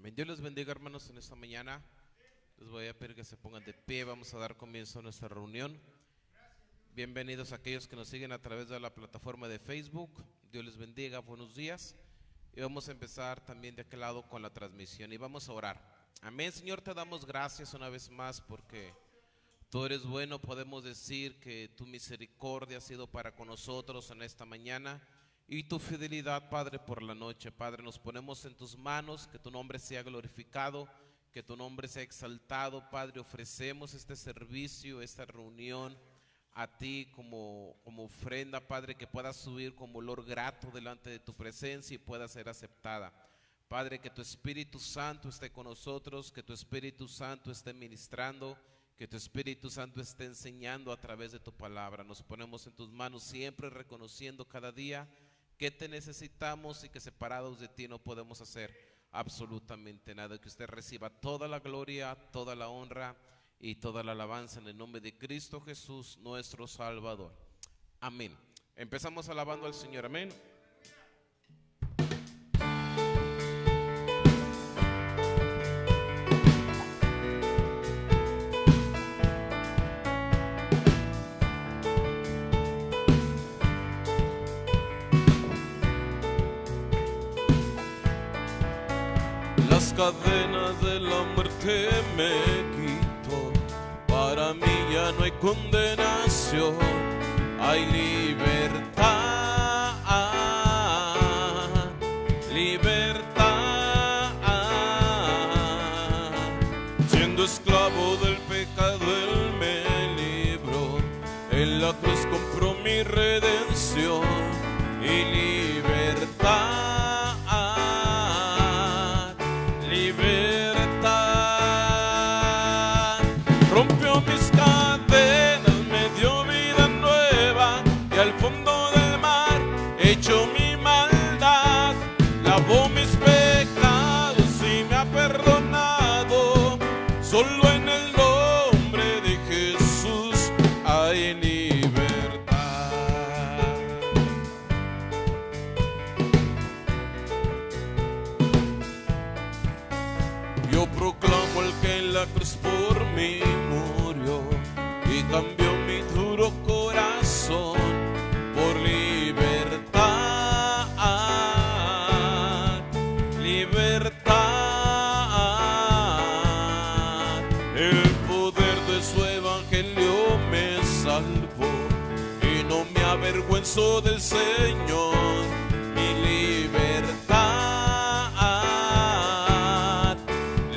Amén. Dios les bendiga, hermanos, en esta mañana. Les voy a pedir que se pongan de pie. Vamos a dar comienzo a nuestra reunión. Bienvenidos a aquellos que nos siguen a través de la plataforma de Facebook. Dios les bendiga, buenos días. Y vamos a empezar también de aquel lado con la transmisión y vamos a orar. Amén. Señor, te damos gracias una vez más porque tú eres bueno. Podemos decir que tu misericordia ha sido para con nosotros en esta mañana y tu fidelidad, Padre, por la noche. Padre, nos ponemos en tus manos, que tu nombre sea glorificado, que tu nombre sea exaltado. Padre, ofrecemos este servicio, esta reunión a ti como ofrenda, Padre, que pueda subir como olor grato delante de tu presencia y pueda ser aceptada. Padre, que tu Espíritu Santo esté con nosotros, que tu Espíritu Santo esté ministrando, que tu Espíritu Santo esté enseñando a través de tu palabra. Nos ponemos en tus manos siempre reconociendo cada día que te necesitamos y que separados de ti no podemos hacer absolutamente nada. Que usted reciba toda la gloria, toda la honra y toda la alabanza en el nombre de Cristo Jesús, nuestro Salvador. Amén. Empezamos alabando al Señor. Amén. Las cadenas de la muerte me quitó, para mí ya no hay condenación, hay libertad, libertad. Siendo esclavo del pecado Él me libró, en la cruz compró mi redención y libertad. Rompió mis cadenas, me dio vida nueva, y al fondo del mar echó mi maldad, lavó mis pecados y me ha perdonado. Solo en el nombre de Jesús hay libertad. Yo proclamo al que en la cruz por mí murió y cambió mi duro corazón por libertad, libertad. El poder de su evangelio me salvó y no me avergüenzo del Señor, mi libertad,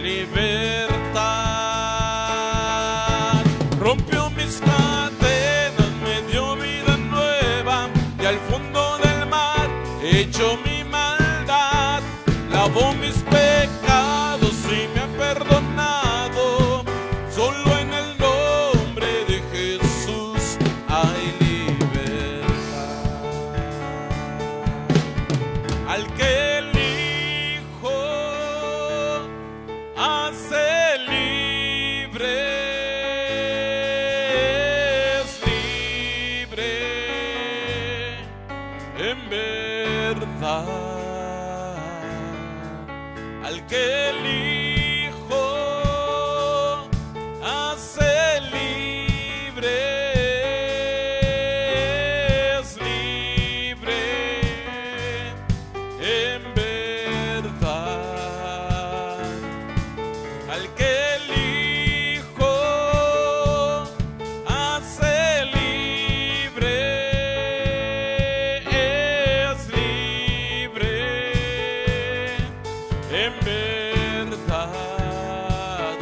libertad. Rompió mis cadenas, me dio vida nueva, y al fondo del mar echó mi maldad, lavó mis pecados y me ha perdonado. Solo en el nombre de Jesús hay libertad. Al que el Hijo hace libre, en verdad. Al que el Hijo hace libre, es libre en verdad. Al que el Hijo hace libre, en verdad.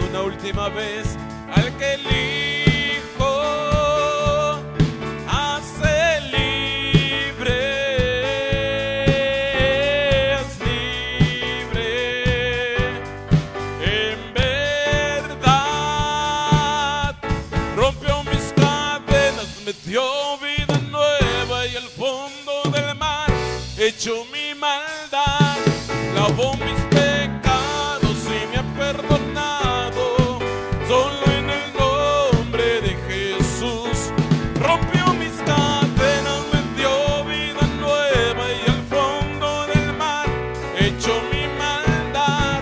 Una última vez. Al que el Hijo hace libre, es libre en verdad. Rompió mis cadenas, me dio vida nueva, y al fondo del mar echó mi maldad, lavó mis pecados y me ha perdonado. Solo en el nombre de Jesús rompió mis cadenas, me dio vida nueva, y al fondo del mar echó mi maldad,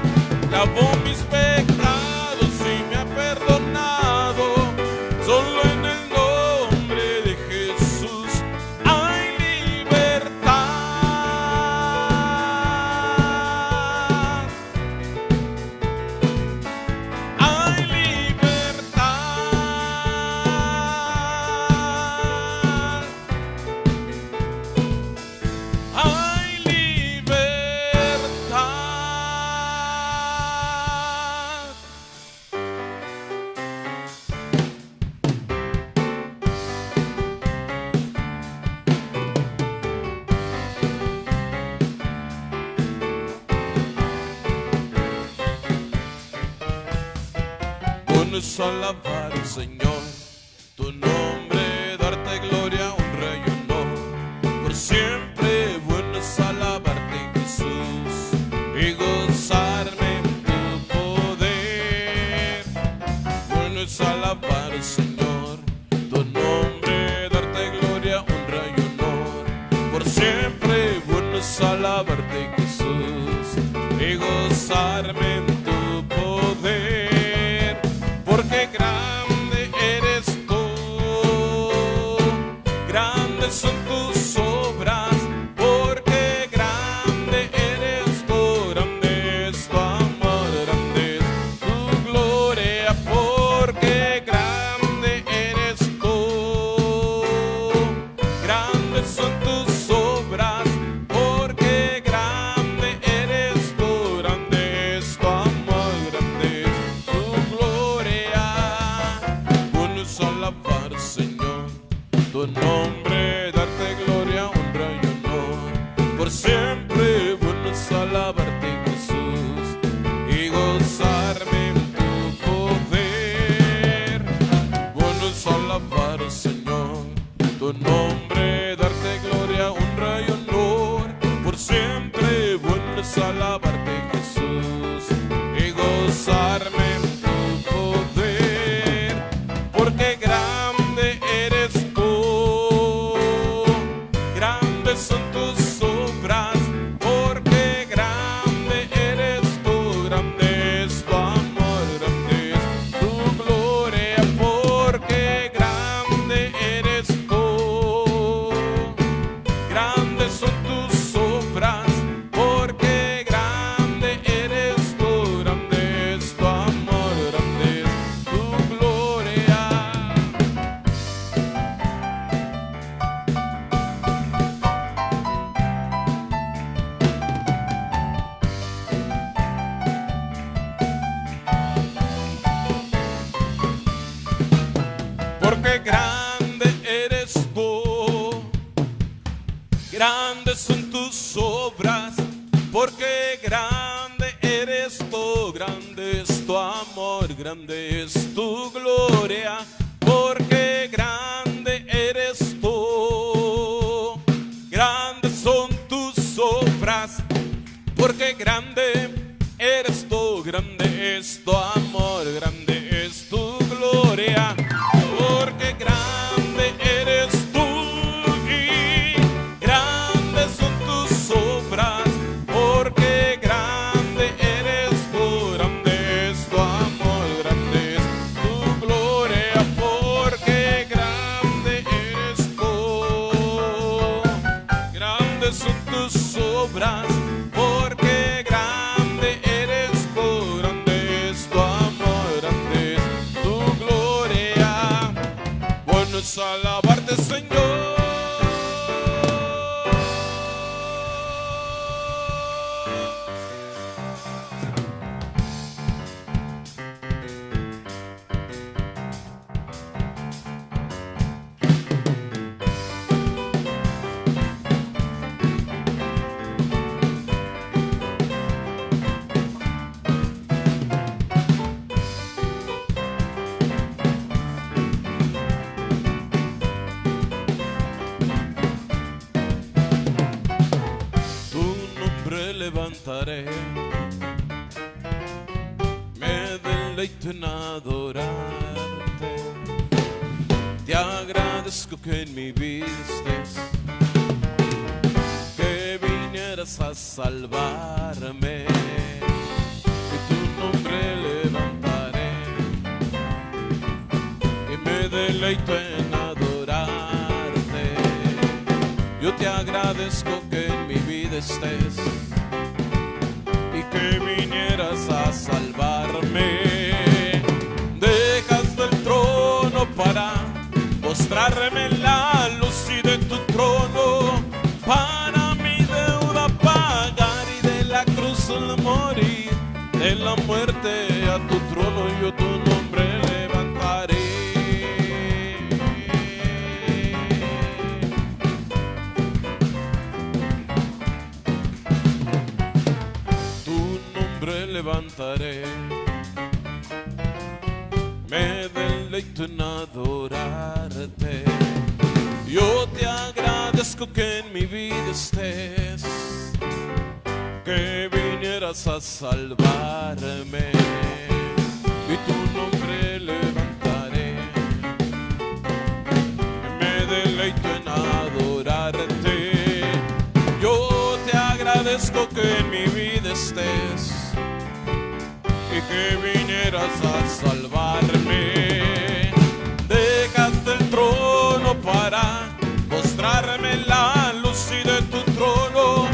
bueno es alabar al Señor, tu nombre, darte gloria, honra y honor. Por siempre bueno es alabarte, Jesús, y gozarme en tu poder. Bueno es alabar al Señor, tu nombre, darte gloria, honra y honor. Por siempre bueno es alabarte, Jesús, y gozarme en tu poder. Porque grande eres tú, grandes son tus obras. Porque grande eres tú, grande es tu amor, grande es tu gloria. Porque grande eres tú, grandes son tus obras. Porque grande eres tú, grande es tu amor, grande es tu gloria. Bueno es alabar, Señor, tu nombre, darte gloria, honra y honor. Por siempre bueno es alabarte, Jesús, y gozarme en tu poder. Bueno es alabar, Señor, tu nombre, darte gloria, honra y honor. Por siempre bueno es alabarte, Jesús, y gozarme en tu poder. Porque grande eres tú, grandes son tus obras. Porque grande eres tú, grande es tu amor, grande es tu gloria. Porque grande eres tú, grandes son tus obras. Porque grande eres tú, grande es tu amor, grande es tu gloria. Porque grande eres tú, grandes son tus obras. Porque grande eres tú, grande es tu amor, grande es tu gloria. Porque grande eres tú, grandes son tus obras. Porque grande eres tú, grande es tu amor, grande es tu gloria. Porque grande eres tú y grandes son tus obras. Porque grande eres tú, grande es tu amor, grande es tu gloria. Porque grande eres tú, grandes son tus obras. Porque grande eres tú, grande es tu amor, grande es tu gloria. Bueno es alabarte, Señor. Levantaré, me deleito en adorarte. Te agradezco que en mi vida estés, que vinieras a salvarme. Y tu nombre levantaré y me deleito en adorarte. Yo te agradezco que en mi vida estés y que vinieras a salvarme. Dejaste el trono para mostrarme la luz y de tu trono para mi deuda pagar, y de la cruz al morir, de la muerte a tu trono yo tu nombre levantaré. Tu nombre levantaré, me deleito en adorarte. Yo te agradezco que en mi vida estés, que vinieras a salvarme, y tu nombre levantaré. Me deleito en adorarte. Yo te agradezco que en mi vida estés y que vinieras a salvarme. Dejaste el trono para mostrarme la luz y de tu trono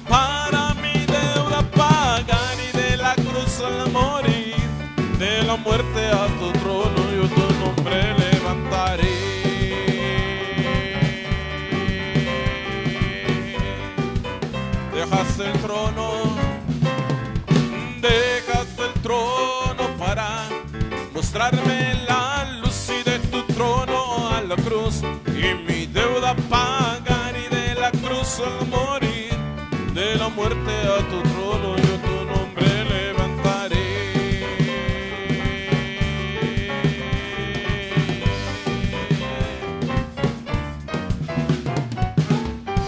para mi deuda pagar, y de la cruz al morir, de la muerte a tu trono yo tu nombre levantaré. Dejaste el trono para mostrarme la luz y de tu trono a la cruz, y mi deuda pagar, y de la cruz al morir, de la muerte a tu trono yo tu nombre levantaré.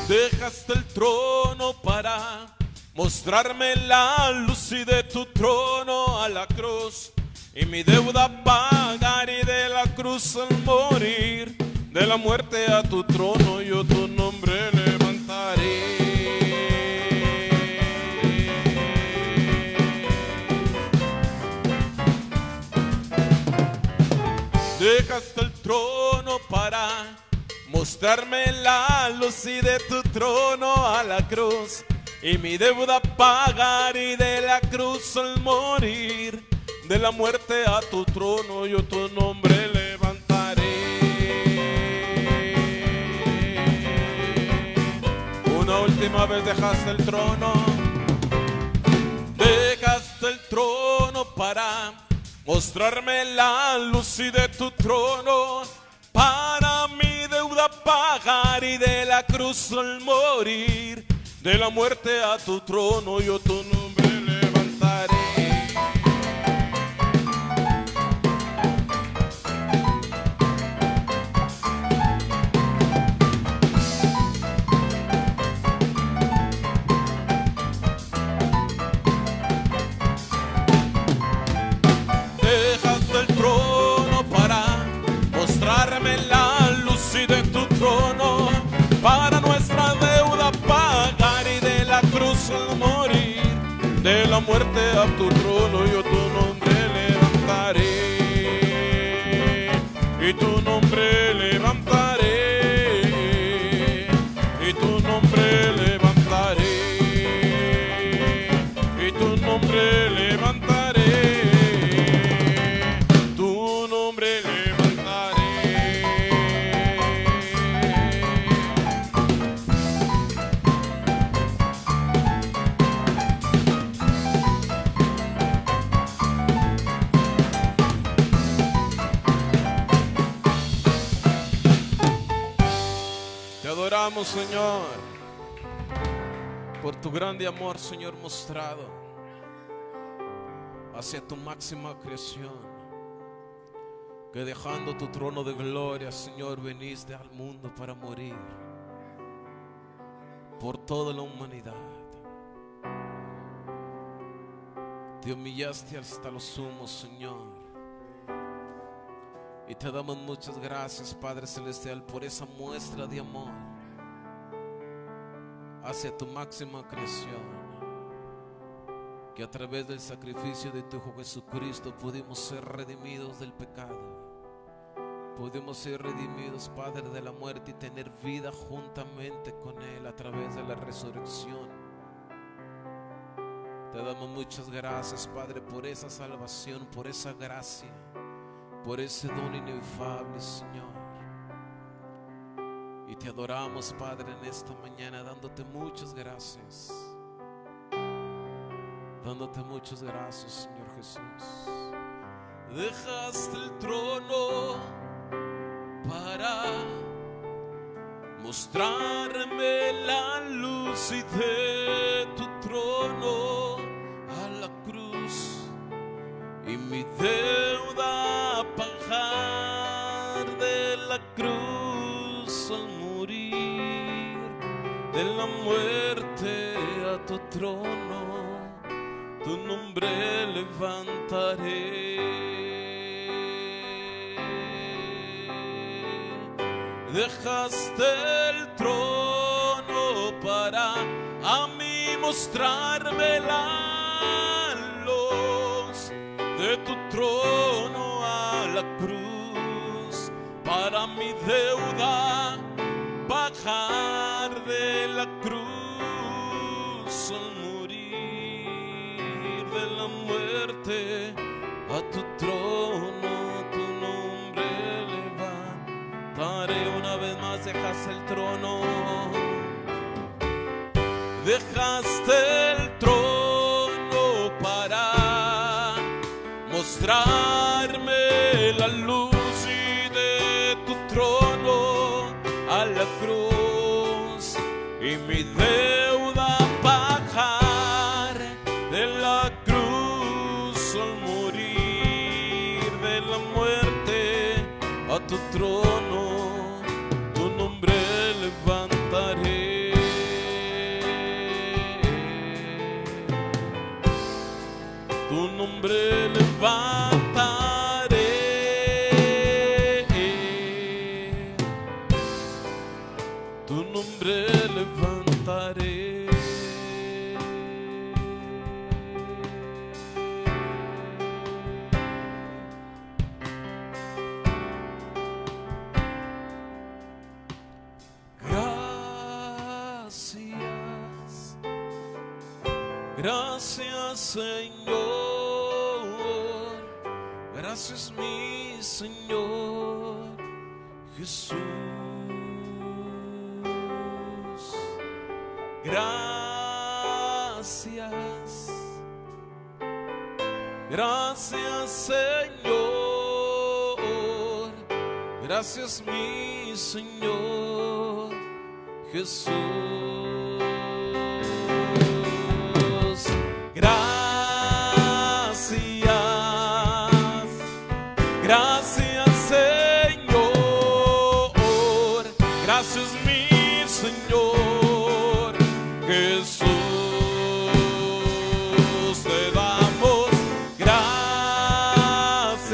Dejaste el trono para mostrarme la luz y de tu trono a la cruz, y mi deuda pagar, y de la cruz al morir, de la muerte a tu trono yo tu nombre levantaré. Dejaste el trono para mostrarme la luz y de tu trono a la cruz, y mi deuda pagar, y de la cruz al morir, de la muerte a tu trono yo tu nombre levantaré. Una última vez. Dejaste el trono para mostrarme la luz y de tu trono para mi deuda pagar, y de la cruz al morir, de la muerte a tu trono yo tu nombre levantaré. Dejaste el trono para mostrarme la luz y de tu trono para nuestra deuda pagar, y de la cruz al morir, de la muerte a tu trono yo tu nombre levantaré, y tu nombre levantaré, y tu nombre levantaré, y tu nombre levantaré, tu nombre levantaré. Te adoramos, Señor, por tu grande amor, Señor, mostrado hacia tu máxima creación, que dejando tu trono de gloria, Señor, veniste al mundo para morir por toda la humanidad. Te humillaste hasta lo sumo, Señor, y te damos muchas gracias, Padre Celestial, por esa muestra de amor hacia tu máxima creación, que a través del sacrificio de tu Hijo Jesucristo pudimos ser redimidos del pecado, pudimos ser redimidos, Padre, de la muerte y tener vida juntamente con Él a través de la resurrección. Te damos muchas gracias, Padre, por esa salvación, por esa gracia, por ese don inefable, Señor. Y te adoramos, Padre, en esta mañana, dándote muchas gracias. Dándote muchas gracias, Señor Jesús. Dejaste el trono para mostrarme la luz, y de tu trono a la cruz, y mi deuda pagar, trono, tu nombre levantaré. Dejaste el trono para a mí mostrarme la luz, de tu trono a la cruz, para mi deuda bajar de la cruz, al morir de la muerte a tu trono, tu nombre levantaré. Una vez más, dejaste el trono, dejaste el trono para mostrarme la luz, y de tu trono a la cruz, y mi deuda bajar de la cruz, al morir de la muerte a tu trono, tu nombre levantaré. Tu nombre levantaré, tu nombre levantaré. Gracias, gracias Señor. Gracias mi Señor Jesús. Gracias, gracias Señor. Gracias mi Señor Jesús. Gracias Señor, gracias mi Señor Jesús. Te damos gracias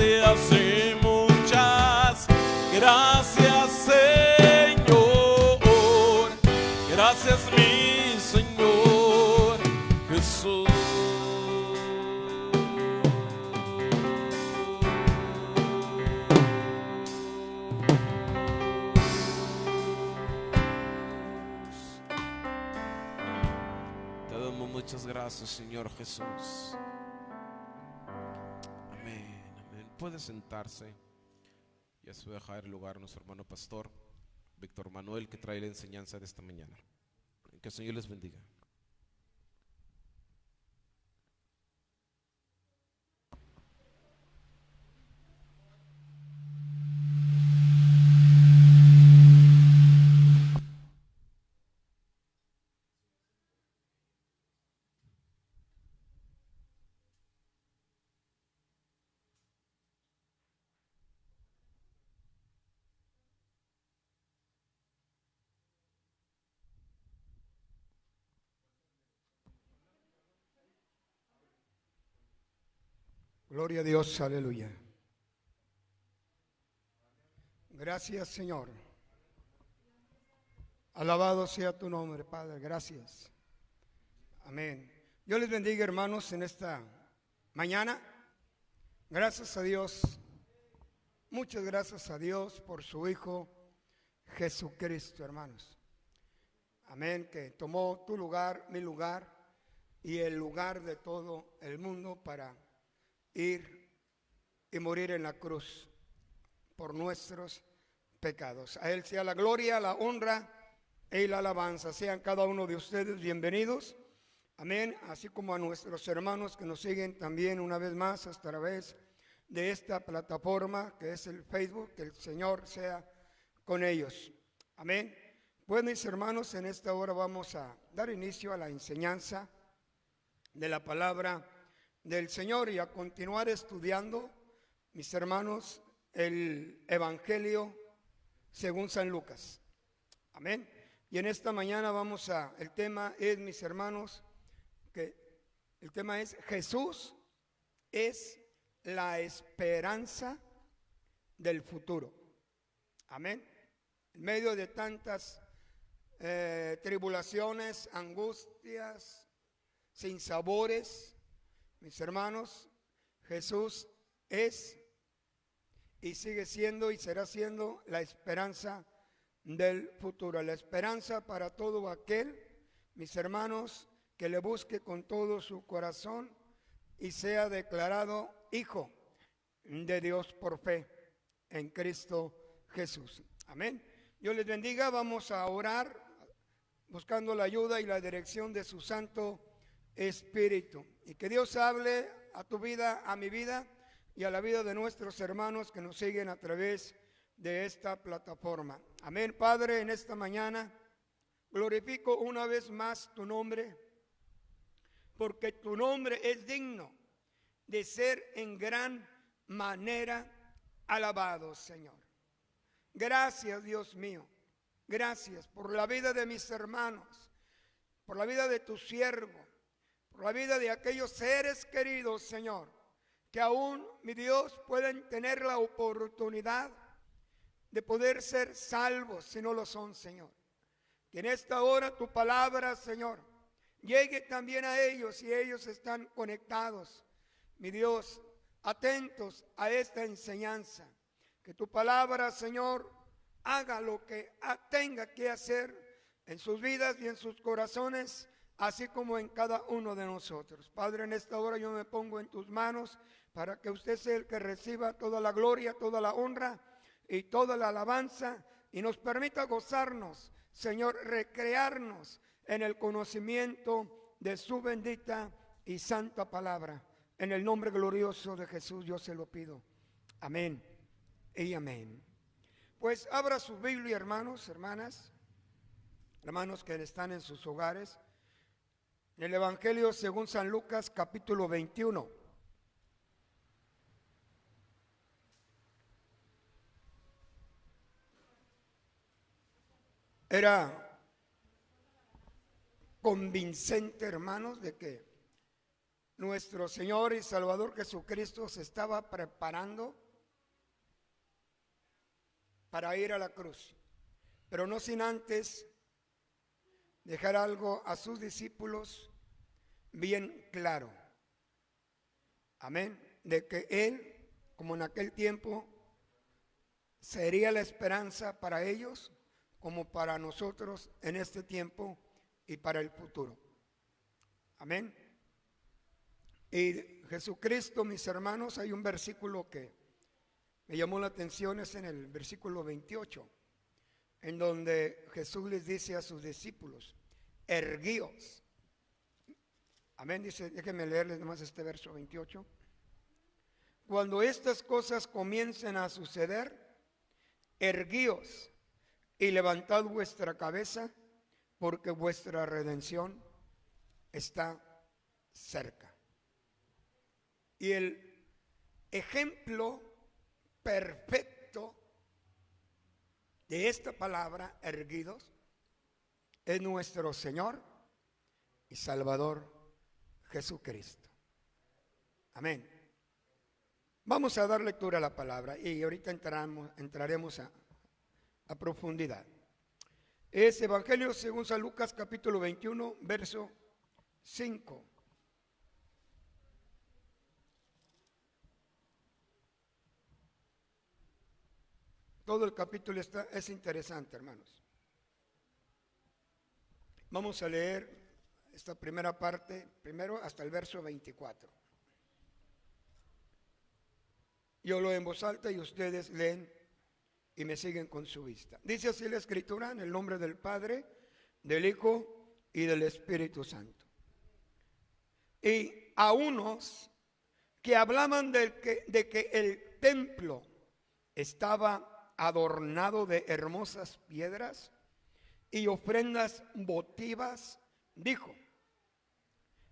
y muchas gracias Señor. Gracias mi Señor Jesús. Muchas gracias, Señor Jesús. Amén, amén. Puede sentarse. Ya se va a dejar el lugar a nuestro hermano pastor Víctor Manuel, que trae la enseñanza de esta mañana. Que el Señor les bendiga. Gloria a Dios, aleluya. Gracias, Señor. Alabado sea tu nombre, Padre. Gracias. Amén. Dios les bendiga, hermanos, en esta mañana. Gracias a Dios. Muchas gracias a Dios por su Hijo Jesucristo, hermanos. Amén. Que tomó tu lugar, mi lugar y el lugar de todo el mundo para ir y morir en la cruz por nuestros pecados. A Él sea la gloria, la honra y la alabanza. Sean cada uno de ustedes bienvenidos. Amén. Así como a nuestros hermanos que nos siguen también una vez más a través de esta plataforma que es el Facebook. Que el Señor sea con ellos. Amén. Pues mis hermanos, en esta hora vamos a dar inicio a la enseñanza de la palabra del Señor y a continuar estudiando, mis hermanos, el Evangelio según San Lucas. Amén. Y en esta mañana el tema es, mis hermanos, que el tema es Jesús es la esperanza del futuro. Amén. En medio de tantas tribulaciones, angustias, sinsabores, mis hermanos, Jesús es y sigue siendo y será siendo la esperanza del futuro, la esperanza para todo aquel, mis hermanos, que le busque con todo su corazón y sea declarado hijo de Dios por fe en Cristo Jesús. Amén. Dios les bendiga. Vamos a orar buscando la ayuda y la dirección de su Santo Espíritu. Y que Dios hable a tu vida, a mi vida y a la vida de nuestros hermanos que nos siguen a través de esta plataforma. Amén. Padre, en esta mañana glorifico una vez más tu nombre, porque tu nombre es digno de ser en gran manera alabado, Señor. Gracias, Dios mío. Gracias por la vida de mis hermanos, por la vida de tu siervo, por la vida de aquellos seres queridos, Señor, que aún, mi Dios, pueden tener la oportunidad de poder ser salvos si no lo son, Señor. Que en esta hora tu palabra, Señor, llegue también a ellos y ellos están conectados, mi Dios, atentos a esta enseñanza. Que tu palabra, Señor, haga lo que tenga que hacer en sus vidas y en sus corazones, así como en cada uno de nosotros. Padre, en esta hora yo me pongo en tus manos para que usted sea el que reciba toda la gloria, toda la honra y toda la alabanza y nos permita gozarnos, Señor, recrearnos en el conocimiento de su bendita y santa palabra. En el nombre glorioso de Jesús yo se lo pido. Amén y amén. Pues abra su Biblia, hermanos, hermanas, hermanos que están en sus hogares, en el Evangelio según San Lucas, capítulo 21. Era convincente, hermanos, de que nuestro Señor y Salvador Jesucristo se estaba preparando para ir a la cruz, pero no sin antes dejar algo a sus discípulos bien claro. Amén. De que Él, como en aquel tiempo, sería la esperanza para ellos, como para nosotros en este tiempo y para el futuro. Amén. Y Jesucristo, mis hermanos, hay un versículo que me llamó la atención, es en el versículo 28, en donde Jesús les dice a sus discípulos, erguíos. Amén, dice, déjenme leerles nomás este verso 28. Cuando estas cosas comiencen a suceder, erguíos y levantad vuestra cabeza, porque vuestra redención está cerca. Y el ejemplo perfecto de esta palabra, erguidos, es nuestro Señor y Salvador Jesucristo. Amén. Vamos a dar lectura a la palabra y ahorita entraremos a profundidad. Es Evangelio según San Lucas, capítulo 21, verso 5. Todo el capítulo es interesante, hermanos. Vamos a leer esta primera parte, primero hasta el verso 24. Yo leo en voz alta y ustedes leen y me siguen con su vista. Dice así la Escritura, en el nombre del Padre, del Hijo y del Espíritu Santo. Y a unos que hablaban de que el templo estaba adornado de hermosas piedras y ofrendas votivas, dijo: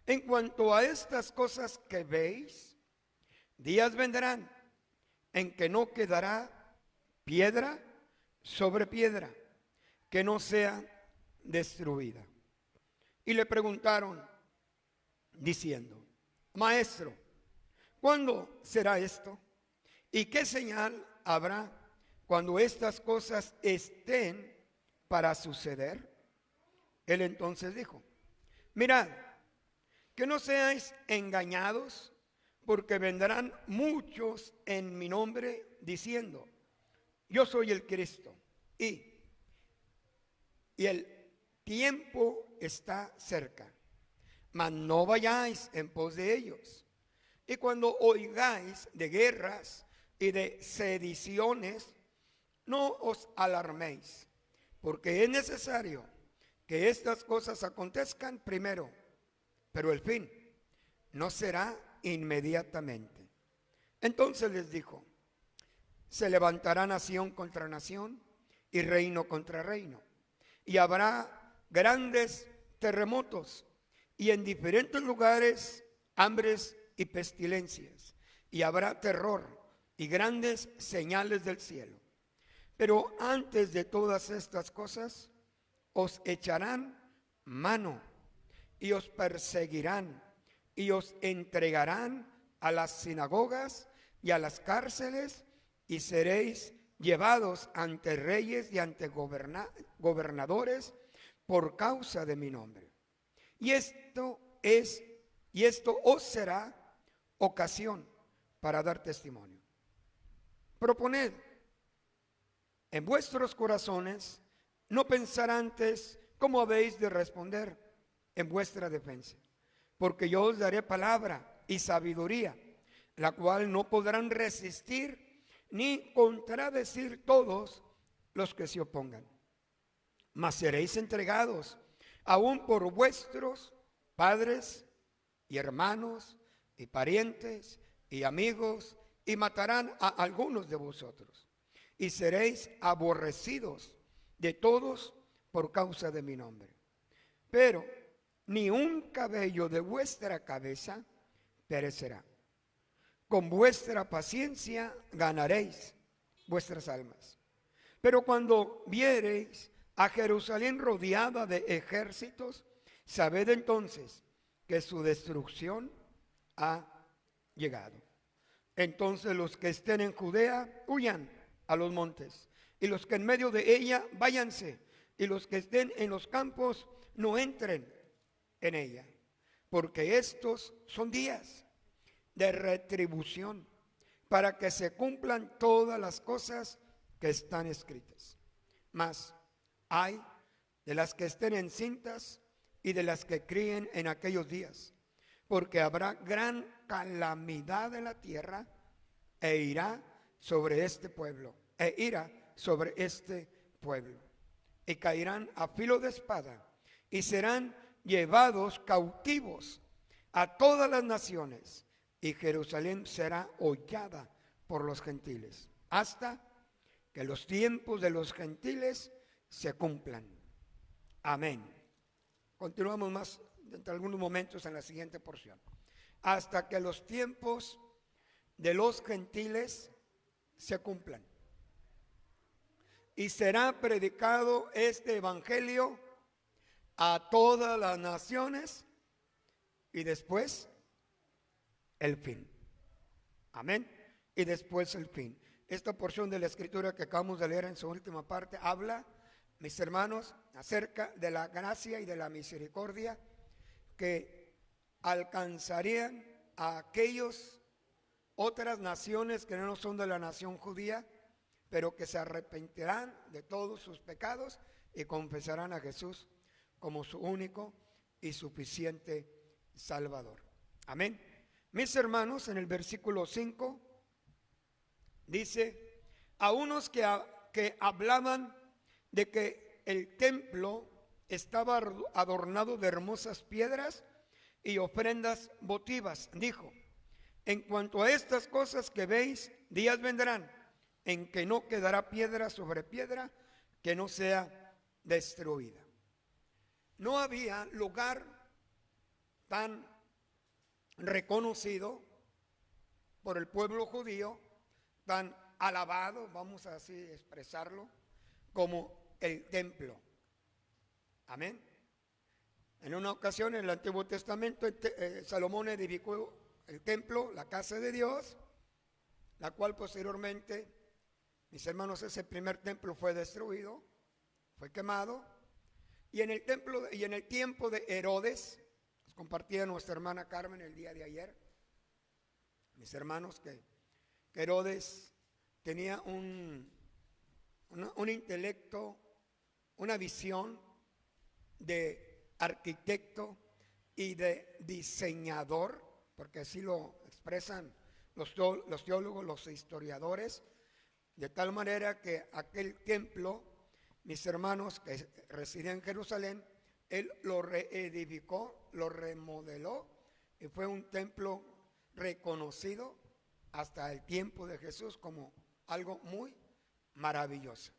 en cuanto a estas cosas que veis, días vendrán en que no quedará piedra sobre piedra que no sea destruida. Y le preguntaron: diciendo: Maestro, ¿cuándo será esto? ¿Y qué señal habrá cuando estas cosas estén para suceder? Él entonces dijo: Mirad, que no seáis engañados, porque vendrán muchos en mi nombre diciendo: Yo soy el Cristo. Y el tiempo está cerca, mas no vayáis en pos de ellos. Y cuando oigáis de guerras y de sediciones, no os alarméis, porque es necesario que estas cosas acontezcan primero, pero el fin no será inmediatamente. Entonces les dijo: se levantará nación contra nación y reino contra reino, y habrá grandes terremotos, y en diferentes lugares hambres y pestilencias, y habrá terror y grandes señales del cielo. Pero antes de todas estas cosas os echarán mano y os perseguirán y os entregarán a las sinagogas y a las cárceles, y seréis llevados ante reyes y ante gobernadores por causa de mi nombre. Y esto os será ocasión para dar testimonio. Proponed en vuestros corazones no pensar antes cómo habéis de responder en vuestra defensa, porque yo os daré palabra y sabiduría, la cual no podrán resistir ni contradecir todos los que se opongan. Mas seréis entregados aún por vuestros padres y hermanos y parientes y amigos, y matarán a algunos de vosotros, y seréis aborrecidos de todos por causa de mi nombre. Pero ni un cabello de vuestra cabeza perecerá. Con vuestra paciencia ganaréis vuestras almas. Pero cuando viereis a Jerusalén rodeada de ejércitos, sabed entonces que su destrucción ha llegado. Entonces los que estén en Judea huyan a los montes, y los que en medio de ella váyanse, y los que estén en los campos no entren en ella, porque estos son días de retribución, para que se cumplan todas las cosas que están escritas. Mas hay de las que estén encintas y de las que críen en aquellos días, porque habrá gran calamidad en la tierra, e irá sobre este pueblo, y caerán a filo de espada, y serán llevados cautivos a todas las naciones, y Jerusalén será hollada por los gentiles, hasta que los tiempos de los gentiles se cumplan. Amén. Continuamos más dentro de algunos momentos en la siguiente porción. Hasta que los tiempos de los gentiles se cumplan. Y será predicado este evangelio a todas las naciones, y después el fin. Amén. Y después el fin. Esta porción de la escritura que acabamos de leer en su última parte habla, mis hermanos, acerca de la gracia y de la misericordia que alcanzarían a aquellos otras naciones que no son de la nación judía, pero que se arrepentirán de todos sus pecados y confesarán a Jesús como su único y suficiente Salvador. Amén. Mis hermanos, en el versículo 5 dice: a unos que hablaban de que el templo estaba adornado de hermosas piedras y ofrendas votivas, dijo: en cuanto a estas cosas que veis, días vendrán en que no quedará piedra sobre piedra que no sea destruida. No había lugar tan reconocido por el pueblo judío, tan alabado, vamos a así expresarlo, como el templo. Amén. En una ocasión en el Antiguo Testamento, Salomón edificó el templo, la casa de Dios, la cual posteriormente, mis hermanos, ese primer templo fue destruido, fue quemado. Y en el tiempo de Herodes, nos compartía nuestra hermana Carmen el día de ayer, mis hermanos, que Herodes tenía un intelecto, una visión de arquitecto y de diseñador, porque así lo expresan los teólogos, los historiadores, de tal manera que aquel templo, mis hermanos, que residía en Jerusalén, él lo reedificó, lo remodeló y fue un templo reconocido hasta el tiempo de Jesús como algo muy maravilloso.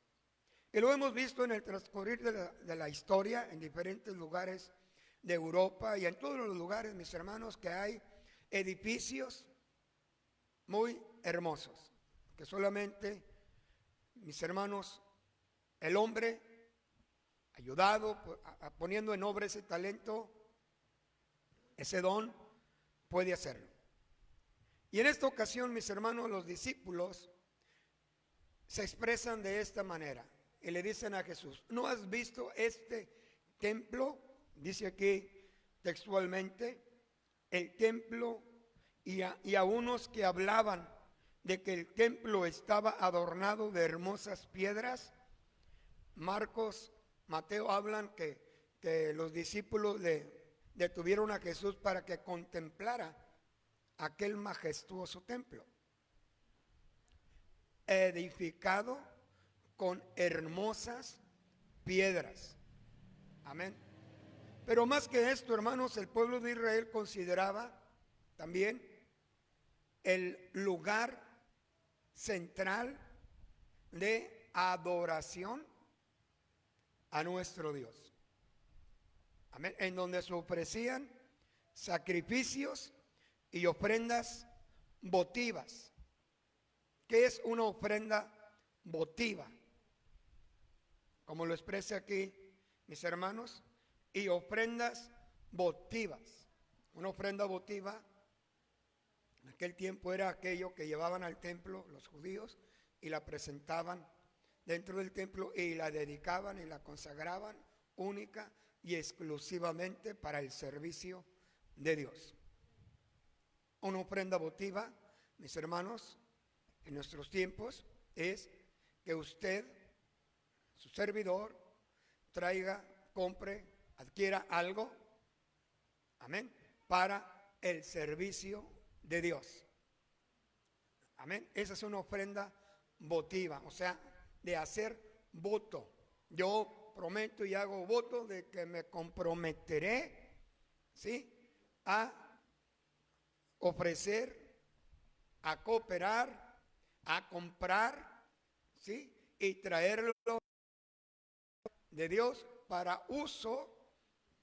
Y lo hemos visto en el transcurrir de la historia en diferentes lugares de Europa y en todos los lugares, mis hermanos, que hay edificios muy hermosos, que solamente, mis hermanos, el hombre, ayudado, poniendo en obra ese talento, ese don, puede hacerlo. Y en esta ocasión, mis hermanos, los discípulos se expresan de esta manera y le dicen a Jesús: ¿no has visto este templo? Dice aquí textualmente, el templo, y a unos que hablaban de que el templo estaba adornado de hermosas piedras. Marcos, Mateo hablan que los discípulos detuvieron a Jesús para que contemplara aquel majestuoso templo, edificado con hermosas piedras. Amén. Pero más que esto, hermanos, el pueblo de Israel consideraba también el lugar central de adoración a nuestro Dios. Amén. En donde se ofrecían sacrificios y ofrendas votivas. ¿Qué es una ofrenda votiva? Como lo expresa aquí, mis hermanos, y ofrendas votivas. Una ofrenda votiva en aquel tiempo era aquello que llevaban al templo los judíos y la presentaban dentro del templo y la dedicaban y la consagraban única y exclusivamente para el servicio de Dios. Una ofrenda votiva, mis hermanos, en nuestros tiempos es que usted, su servidor, traiga, compre, adquiera algo, amén, para el servicio de Dios. Amén. Esa es una ofrenda votiva, o sea, de hacer voto. Yo prometo y hago voto de que me comprometeré, ¿sí?, a ofrecer, a cooperar, a comprar, ¿sí?, y traerlo de Dios para uso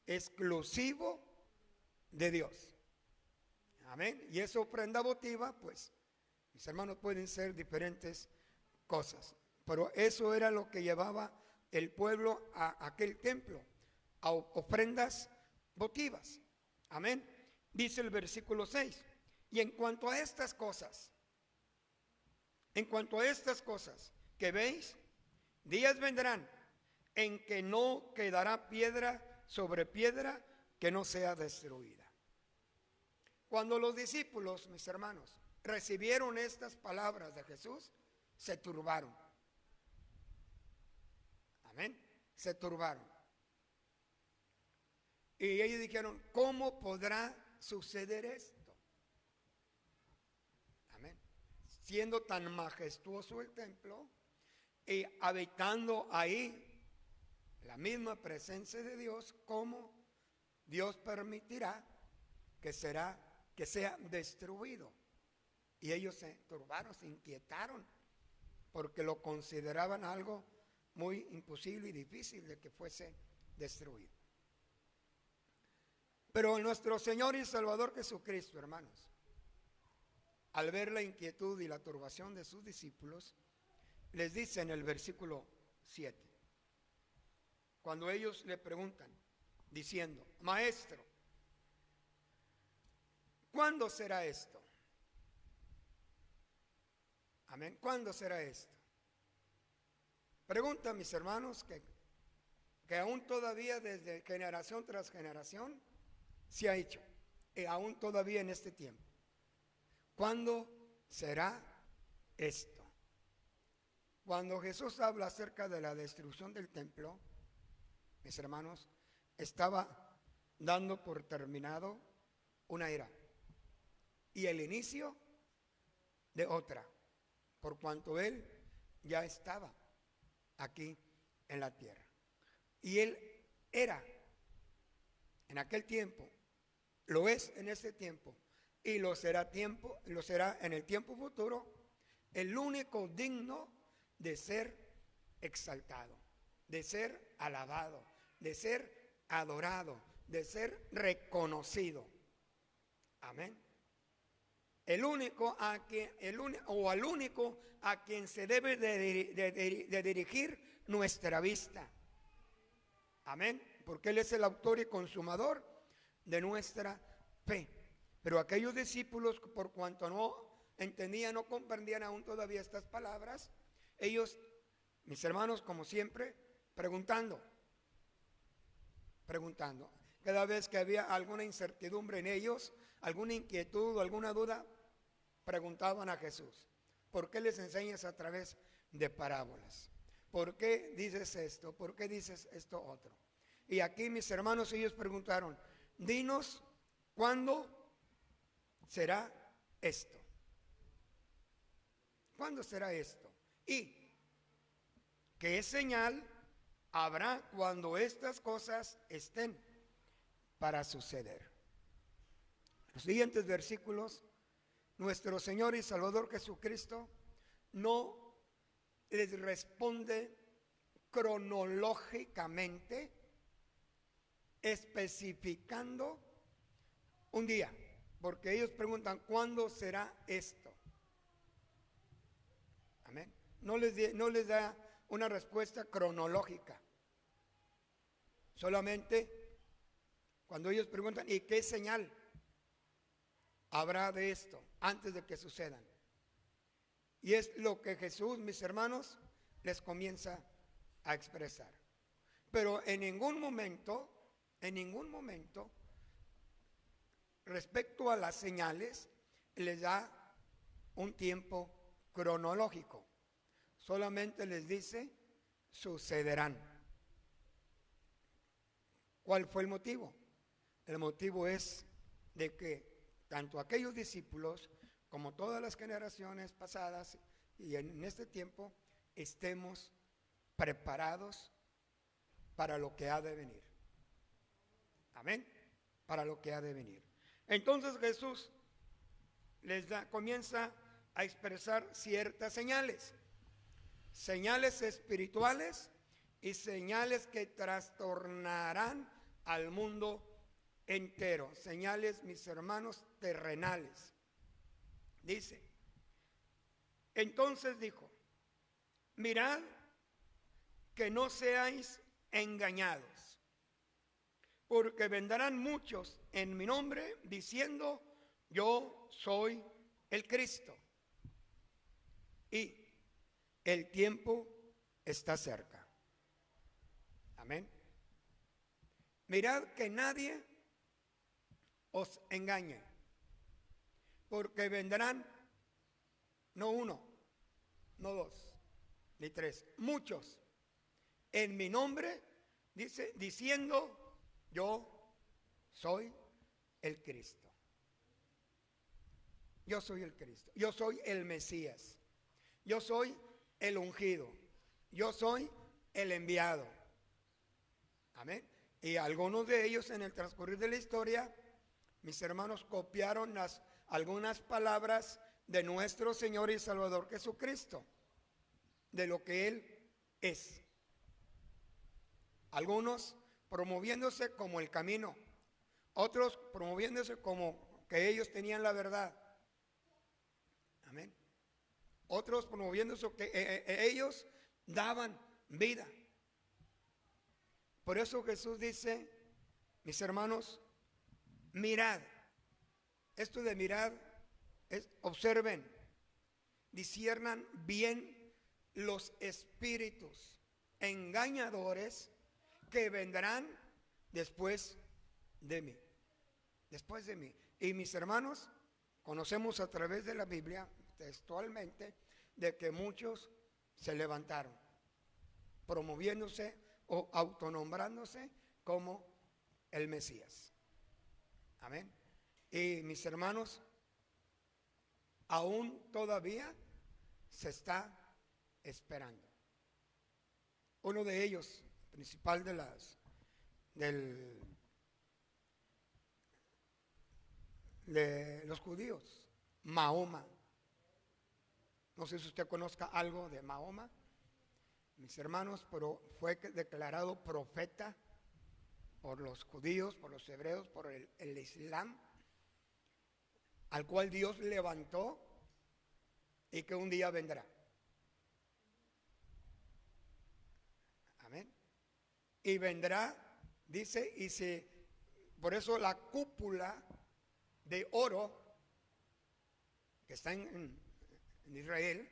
exclusivo de Dios. Amén. Y esa ofrenda votiva, pues, mis hermanos, pueden ser diferentes cosas. Pero eso era lo que llevaba el pueblo a aquel templo, a ofrendas votivas. Amén. Dice el versículo 6. Y en cuanto a estas cosas que veis, días vendrán en que no quedará piedra sobre piedra que no sea destruida. Cuando los discípulos, mis hermanos, recibieron estas palabras de Jesús, se turbaron. Amén. Se turbaron. Y ellos dijeron: ¿cómo podrá suceder esto? Amén. Siendo tan majestuoso el templo y habitando ahí la misma presencia de Dios, ¿cómo Dios permitirá que sea destruido? Y ellos se turbaron, se inquietaron, porque lo consideraban algo muy imposible y difícil de que fuese destruido. Pero nuestro Señor y Salvador Jesucristo, hermanos, al ver la inquietud y la turbación de sus discípulos, les dice en el versículo 7, cuando ellos le preguntan: diciendo: Maestro, ¿cuándo será esto? Amén. ¿Cuándo será esto? Pregunta, mis hermanos, que aún todavía desde generación tras generación se ha hecho, y aún todavía en este tiempo. ¿Cuándo será esto? Cuando Jesús habla acerca de la destrucción del templo, mis hermanos, estaba dando por terminado una era y el inicio de otra, por cuanto Él ya estaba aquí en la tierra. Y Él era en aquel tiempo, lo es en este tiempo, y lo será en el tiempo futuro, el único digno de ser exaltado, de ser alabado, de ser adorado, de ser reconocido. Amén. Al único a quien se debe de dirigir nuestra vista. Amén. Porque Él es el autor y consumador de nuestra fe. Pero aquellos discípulos, por cuanto no entendían, no comprendían aún todavía estas palabras, ellos, mis hermanos, como siempre, preguntando. Cada vez que había alguna incertidumbre en ellos, alguna inquietud o alguna duda, preguntaban a Jesús: ¿por qué les enseñas a través de parábolas? ¿Por qué dices esto? ¿Por qué dices esto otro? Y aquí, mis hermanos, ellos preguntaron: dinos, ¿cuándo será esto? ¿Cuándo será esto? ¿Y qué señal habrá cuando estas cosas estén para suceder? Los siguientes versículos, nuestro Señor y Salvador Jesucristo no les responde cronológicamente, especificando un día, porque ellos preguntan: ¿cuándo será esto? Amén. No les da una respuesta cronológica. Solamente cuando ellos preguntan: ¿y qué señal habrá de esto antes de que sucedan? Y es lo que Jesús, mis hermanos, les comienza a expresar. Pero en ningún momento, respecto a las señales, les da un tiempo cronológico. Solamente les dice: sucederán. ¿Cuál fue el motivo? El motivo es de que tanto aquellos discípulos como todas las generaciones pasadas y en este tiempo estemos preparados para lo que ha de venir. Amén. Para lo que ha de venir. Entonces Jesús comienza a expresar ciertas señales espirituales y señales que trastornarán al mundo entero. Señales, mis hermanos, terrenales. Dice: entonces dijo: mirad que no seáis engañados, porque vendrán muchos en mi nombre diciendo: yo soy el Cristo, y el tiempo está cerca. Amén. Mirad que nadie os engañe, porque vendrán no uno, no dos, ni tres, muchos en mi nombre, dice, diciendo: yo soy el Cristo. Yo soy el Cristo, yo soy el Mesías, yo soy el ungido, yo soy el enviado. Amén. Y algunos de ellos, en el transcurrir de la historia, mis hermanos, copiaron algunas palabras de nuestro Señor y Salvador Jesucristo, de lo que Él es. Algunos promoviéndose como el camino, otros promoviéndose como que ellos tenían la verdad. Amén. Otros promoviéndose que ellos daban vida. Por eso Jesús dice mis hermanos, mirad. Esto de mirad es, observen, disciernan bien los espíritus engañadores que vendrán después de mí. Después de mí. Y mis hermanos, conocemos a través de la Biblia, textualmente, de que muchos se levantaron, promoviéndose o autonombrándose como el Mesías. Amén. Y mis hermanos, aún todavía se está esperando. Uno de ellos, principal de los judíos, Mahoma. No sé si usted conozca algo de Mahoma, mis hermanos, pero fue declarado profeta por los judíos, por los hebreos, por el Islam, al cual Dios levantó y que un día vendrá. Amén. Y vendrá, dice, por eso la cúpula de oro que está en Israel,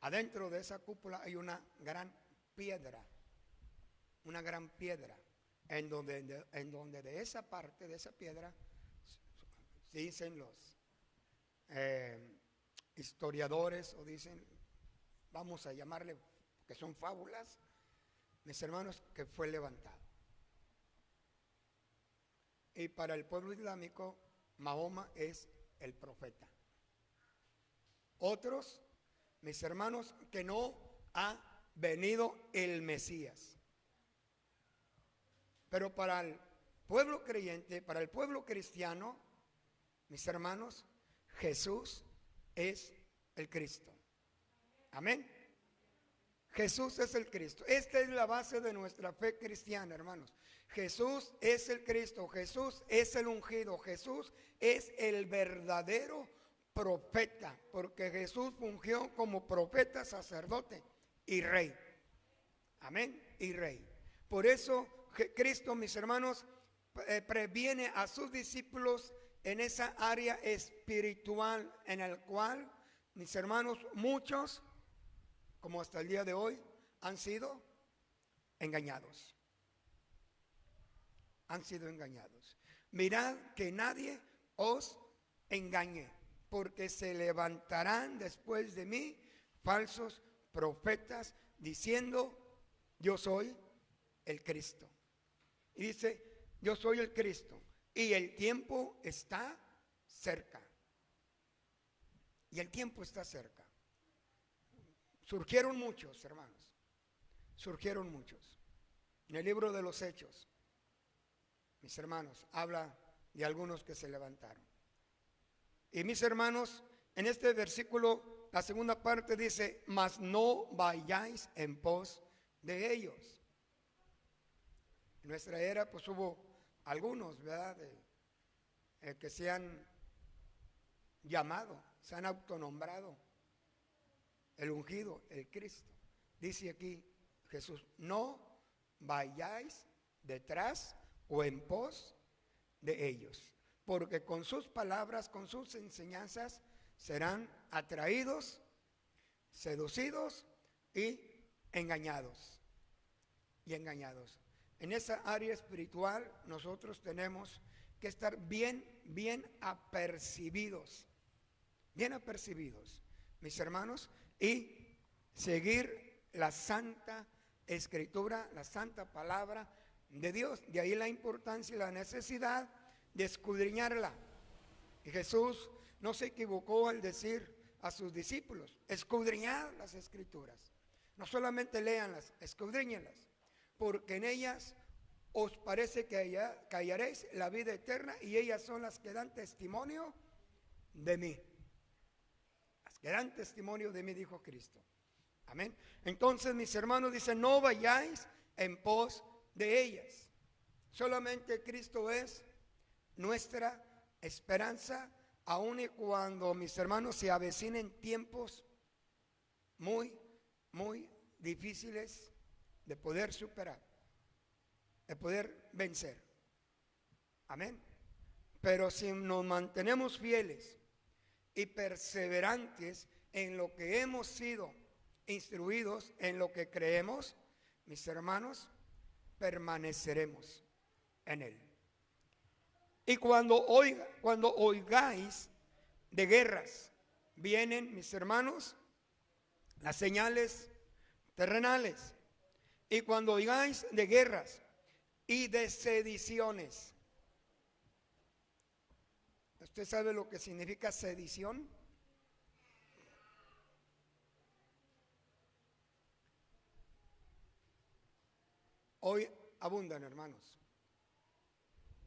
adentro de esa cúpula hay una gran piedra, en donde de esa parte, de esa piedra, dicen los historiadores, o dicen, vamos a llamarle, que son fábulas, mis hermanos, que fue levantado. Y para el pueblo islámico, Mahoma es el profeta. Otros, mis hermanos, que no ha venido el Mesías. Pero para el pueblo creyente, para el pueblo cristiano, mis hermanos, Jesús es el Cristo. Amén. Jesús es el Cristo. Esta es la base de nuestra fe cristiana, hermanos. Jesús es el Cristo, Jesús es el ungido, Jesús es el verdadero profeta, porque Jesús fungió como profeta, sacerdote y rey. Amén, y rey. Por eso Cristo, mis hermanos, previene a sus discípulos en esa área espiritual en el cual, mis hermanos, muchos, como hasta el día de hoy, han sido engañados. Han sido engañados. Mirad que nadie os engañe, porque se levantarán después de mí falsos profetas diciendo, yo soy el Cristo. Y dice, yo soy el Cristo, y el tiempo está cerca. Y el tiempo está cerca. Surgieron muchos, hermanos. Surgieron muchos. En el libro de los Hechos, mis hermanos, habla de algunos que se levantaron. Y mis hermanos, en este versículo, la segunda parte dice, mas no vayáis en pos de ellos. En nuestra era, pues hubo algunos, ¿verdad? Que se han llamado, se han autonombrado el ungido, el Cristo. Dice aquí Jesús, no vayáis detrás o en pos de ellos, porque con sus palabras, con sus enseñanzas, serán atraídos, seducidos y engañados. En esa área espiritual nosotros tenemos que estar bien apercibidos, mis hermanos, y seguir la Santa Escritura, la Santa Palabra de Dios. De ahí la importancia y la necesidad de escudriñarla. Y Jesús no se equivocó al decir a sus discípulos, escudriñad las Escrituras. No solamente léanlas, escudriñenlas, porque en ellas os parece que hallaréis la vida eterna, y ellas son las que dan testimonio de mí. Las que dan testimonio de mí, dijo Cristo. Amén. Entonces, mis hermanos, dicen, no vayáis en pos de ellas. Solamente Cristo es nuestra esperanza, aun y cuando, mis hermanos, se avecinen tiempos muy difíciles de poder superar, de poder vencer. Amén. Pero si nos mantenemos fieles y perseverantes en lo que hemos sido instruidos, en lo que creemos, mis hermanos, permaneceremos en él. Y cuando oigáis de guerras, vienen, mis hermanos, las señales terrenales. Y cuando oigáis de guerras y de sediciones. ¿Usted sabe lo que significa sedición? Hoy abundan, hermanos.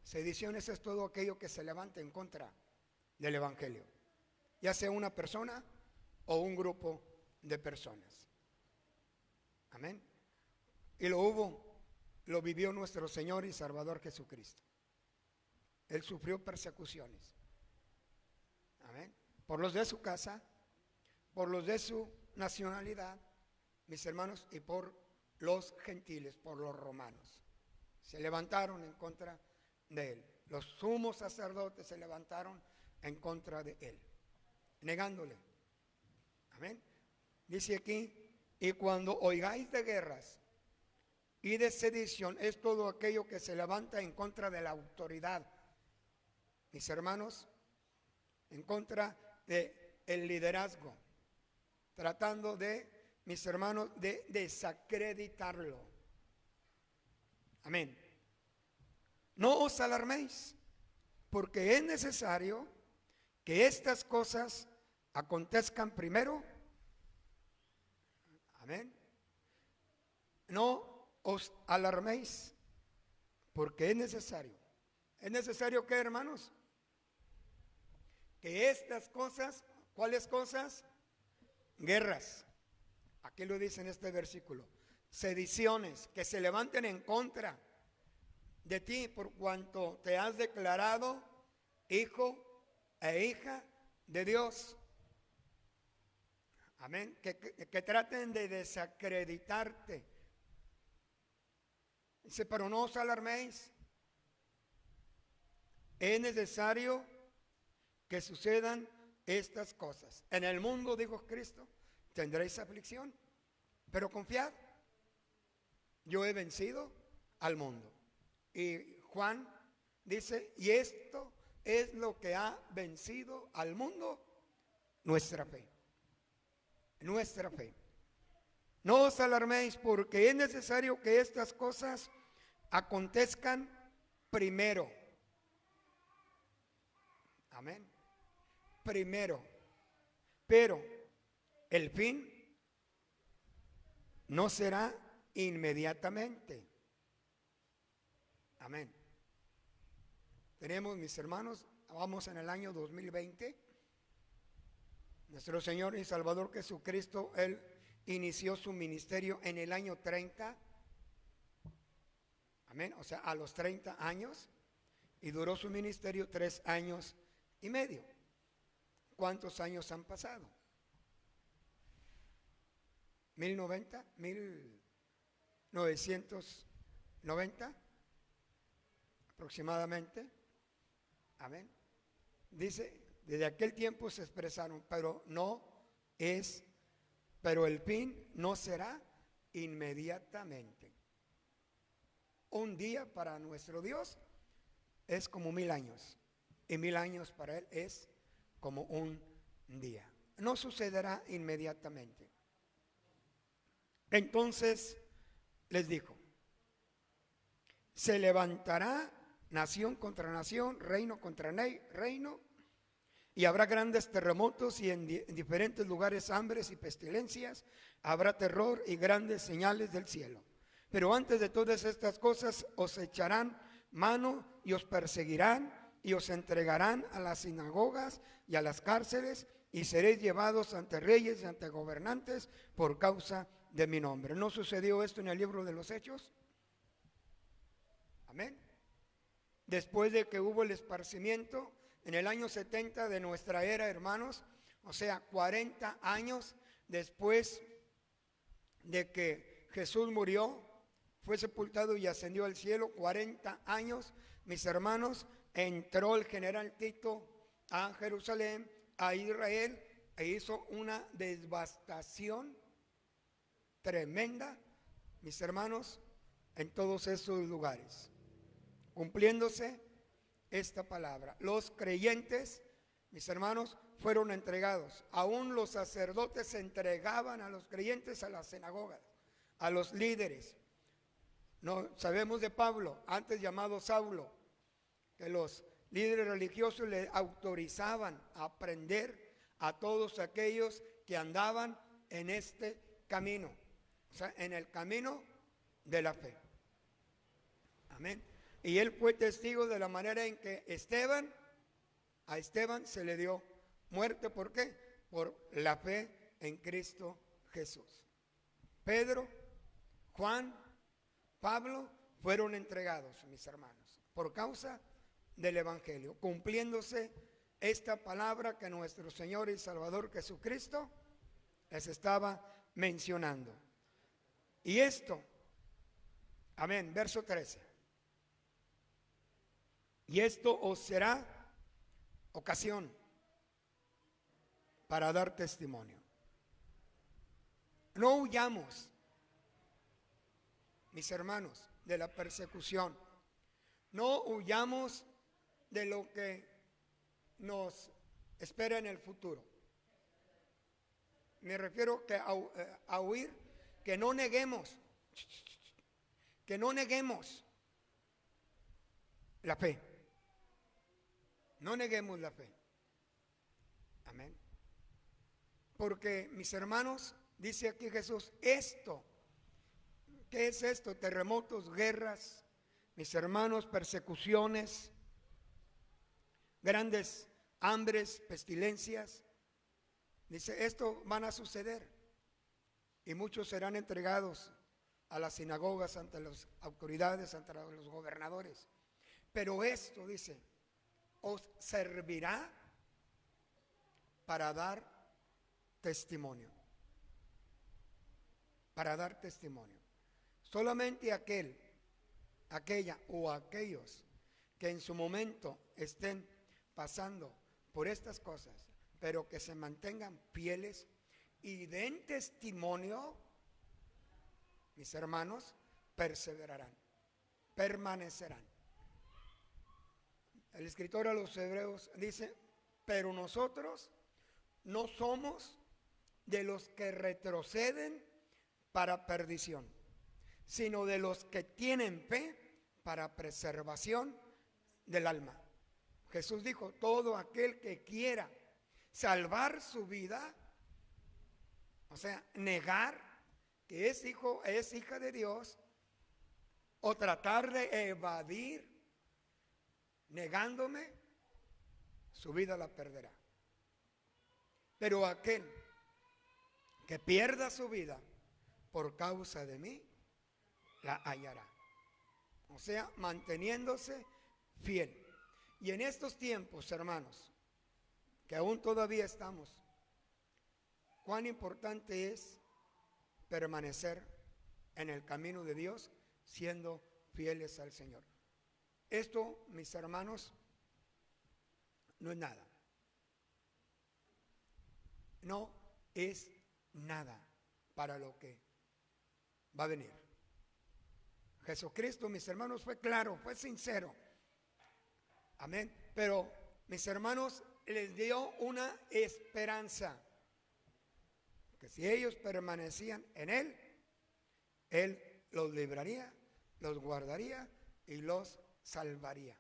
Sediciones es todo aquello que se levanta en contra del evangelio, ya sea una persona o un grupo de personas. Amén. Y lo vivió nuestro Señor y Salvador Jesucristo. Él sufrió persecuciones. Amén. Por los de su casa, por los de su nacionalidad, mis hermanos, y por los gentiles, por los romanos. Se levantaron en contra de él. Los sumos sacerdotes se levantaron en contra de él, negándole. Amén. Dice aquí, y cuando oigáis de guerras y de sedición, es todo aquello que se levanta en contra de la autoridad, mis hermanos, en contra de el liderazgo, tratando de, mis hermanos, de desacreditarlo. Amén. No os alarméis, porque es necesario que estas cosas acontezcan primero. Amén. No os alarméis, porque es necesario. ¿Es necesario qué, hermanos? Que estas cosas, ¿cuáles cosas? Guerras. Aquí lo dice en este versículo. Sediciones, que se levanten en contra de ti por cuanto te has declarado hijo e hija de Dios. Amén. Que traten de desacreditarte. Dice, pero no os alarméis. Es necesario que sucedan estas cosas. En el mundo, dijo Cristo, tendréis aflicción, pero confiad, yo he vencido al mundo. Y Juan dice, y esto es lo que ha vencido al mundo, nuestra fe. Nuestra fe. No os alarméis, porque es necesario que estas cosas acontezcan primero. Amén. Primero. Pero el fin no será inmediatamente. Amén. Tenemos, mis hermanos, vamos en el año 2020. Nuestro Señor y Salvador Jesucristo, Él inició su ministerio en el año 30. Amén. O sea, a los 30 años. Y duró su ministerio 3 años y medio. ¿Cuántos años han pasado? 1990 aproximadamente. Amén. Dice, desde aquel tiempo se expresaron, pero el fin no será inmediatamente. Un día para nuestro Dios es como 1000 años, y 1000 años para Él es como un día. No sucederá inmediatamente. Entonces les dijo, se levantará nación contra nación, reino contra reino, y habrá grandes terremotos y en diferentes lugares hambres y pestilencias, habrá terror y grandes señales del cielo. Pero antes de todas estas cosas os echarán mano y os perseguirán y os entregarán a las sinagogas y a las cárceles y seréis llevados ante reyes y ante gobernantes por causa de mi nombre. ¿No sucedió esto en el libro de los Hechos? Amén. Después de que hubo el esparcimiento en el año 70 de nuestra era, hermanos, o sea, 40 años después de que Jesús murió, fue sepultado y ascendió al cielo, 40 años mis hermanos, entró el general Tito a Jerusalén, a Israel, e hizo una devastación tremenda, mis hermanos, en todos esos lugares, cumpliéndose esta palabra. Los creyentes, mis hermanos, fueron entregados. Aún los sacerdotes entregaban a los creyentes a las sinagogas, a los líderes. No sabemos de Pablo, antes llamado Saulo, que los líderes religiosos le autorizaban a prender a todos aquellos que andaban en este camino, o sea, en el camino de la fe. Amén. Y él fue testigo de la manera en que a Esteban se le dio muerte. ¿Por qué? Por la fe en Cristo Jesús. Pedro, Juan, Pablo fueron entregados, mis hermanos, por causa del Evangelio, cumpliéndose esta palabra que nuestro Señor y Salvador Jesucristo les estaba mencionando. Y esto, amén, verso 13. Y esto os será ocasión para dar testimonio. No huyamos, mis hermanos, de la persecución. No huyamos de lo que nos espera en el futuro. Me refiero a huir, que no neguemos la fe. No neguemos la fe. Amén. Porque, mis hermanos, dice aquí Jesús, esto, ¿qué es esto? Terremotos, guerras, mis hermanos, persecuciones, grandes hambres, pestilencias. Dice, esto van a suceder y muchos serán entregados a las sinagogas, ante las autoridades, ante los gobernadores. Pero esto, dice, os servirá para dar testimonio. Para dar testimonio. Solamente aquella o aquellos que en su momento estén pasando por estas cosas, pero que se mantengan fieles y den testimonio, mis hermanos, perseverarán, permanecerán. El escritor a los Hebreos dice, pero nosotros no somos de los que retroceden para perdición, sino de los que tienen fe para preservación del alma. Jesús dijo, todo aquel que quiera salvar su vida, o sea, negar que es hijo, es hija de Dios, o tratar de evadir, negándome, su vida la perderá. Pero aquel que pierda su vida por causa de mí, la hallará. O sea, manteniéndose fiel. Y en estos tiempos, hermanos, que aún todavía estamos, cuán importante es permanecer en el camino de Dios, siendo fieles al Señor. Esto, mis hermanos, no es nada. No es nada para lo que va a venir. Jesucristo, mis hermanos, fue claro, fue sincero. Amén. Pero, mis hermanos, les dio una esperanza. Que si ellos permanecían en Él, Él los libraría, los guardaría y los salvaría.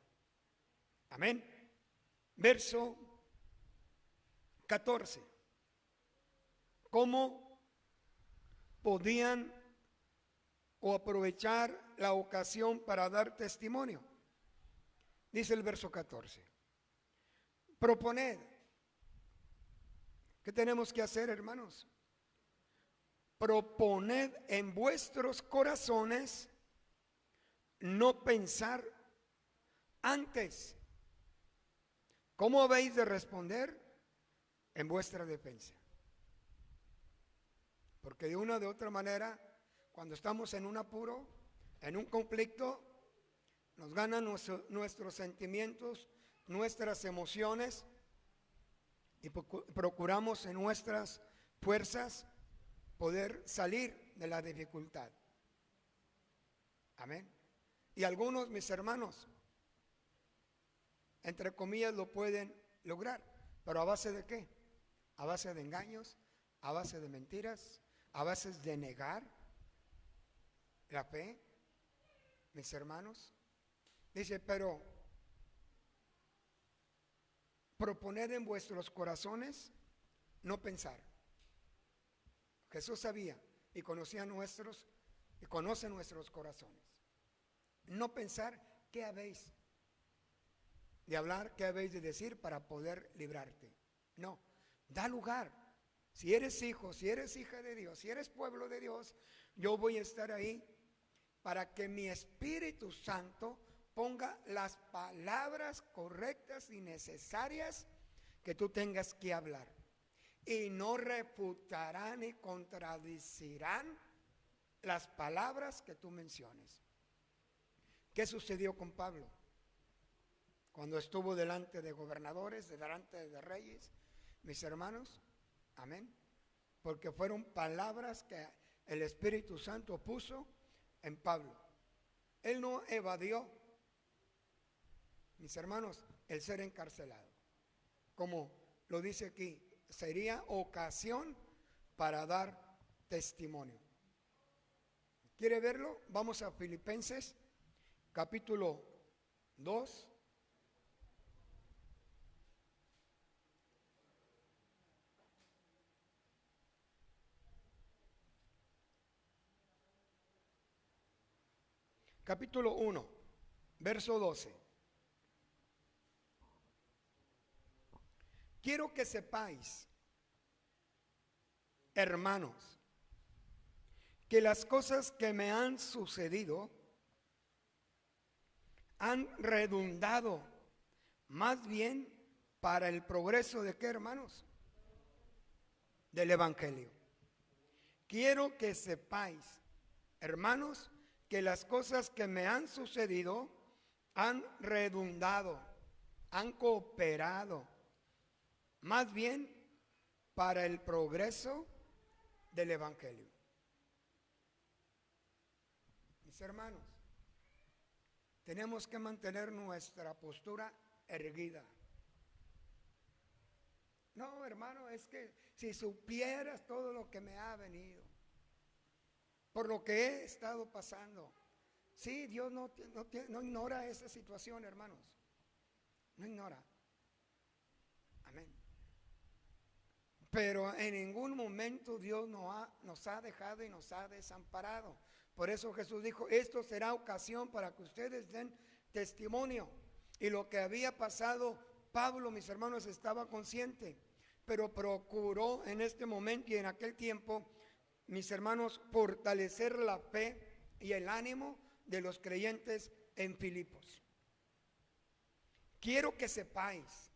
Amén. Verso 14. ¿Cómo podían o aprovechar la ocasión para dar testimonio? Dice el verso 14. Proponed. ¿Qué tenemos que hacer, hermanos? Proponed en vuestros corazones no pensar antes. ¿Cómo habéis de responder? En vuestra defensa. Porque de una o de otra manera, cuando estamos en un apuro, en un conflicto, nos ganan nuestros sentimientos, nuestras emociones, y procuramos en nuestras fuerzas poder salir de la dificultad. Amén. Y algunos, mis hermanos, entre comillas, lo pueden lograr, pero ¿a base de qué? A base de engaños, a base de mentiras, a base de negar la fe, mis hermanos. Dice, pero proponed en vuestros corazones no pensar. Jesús sabía y conocía nuestros y conoce nuestros corazones. No pensar qué habéis de hablar, qué habéis de decir para poder librarte. No, da lugar. Si eres hijo, si eres hija de Dios, si eres pueblo de Dios, yo voy a estar ahí para que mi Espíritu Santo ponga las palabras correctas y necesarias que tú tengas que hablar. Y no refutarán ni contradecirán las palabras que tú menciones. ¿Qué sucedió con Pablo? Cuando estuvo delante de gobernadores, delante de reyes, mis hermanos, amén, porque fueron palabras que el Espíritu Santo puso en Pablo. Él no evadió, mis hermanos, el ser encarcelado. Como lo dice aquí, sería ocasión para dar testimonio. ¿Quiere verlo? Vamos a Filipenses, capítulo 2. Capítulo 1, verso 12. Quiero que sepáis, hermanos, que las cosas que me han sucedido han redundado más bien para el progreso de ¿qué, hermanos? Del Evangelio. Quiero que sepáis, hermanos, que las cosas que me han sucedido han redundado, han cooperado, más bien para el progreso del Evangelio. Mis hermanos, tenemos que mantener nuestra postura erguida. No, hermano, es que si supieras todo lo que me ha venido, por lo que he estado pasando. Sí, Dios no ignora esa situación, hermanos. No ignora. Amén. Pero en ningún momento Dios nos ha dejado y nos ha desamparado. Por eso Jesús dijo, esto será ocasión para que ustedes den testimonio. Y lo que había pasado, Pablo, mis hermanos, estaba consciente, pero procuró en este momento y en aquel tiempo, mis hermanos, fortalecer la fe y el ánimo de los creyentes en Filipos. Quiero que sepáis,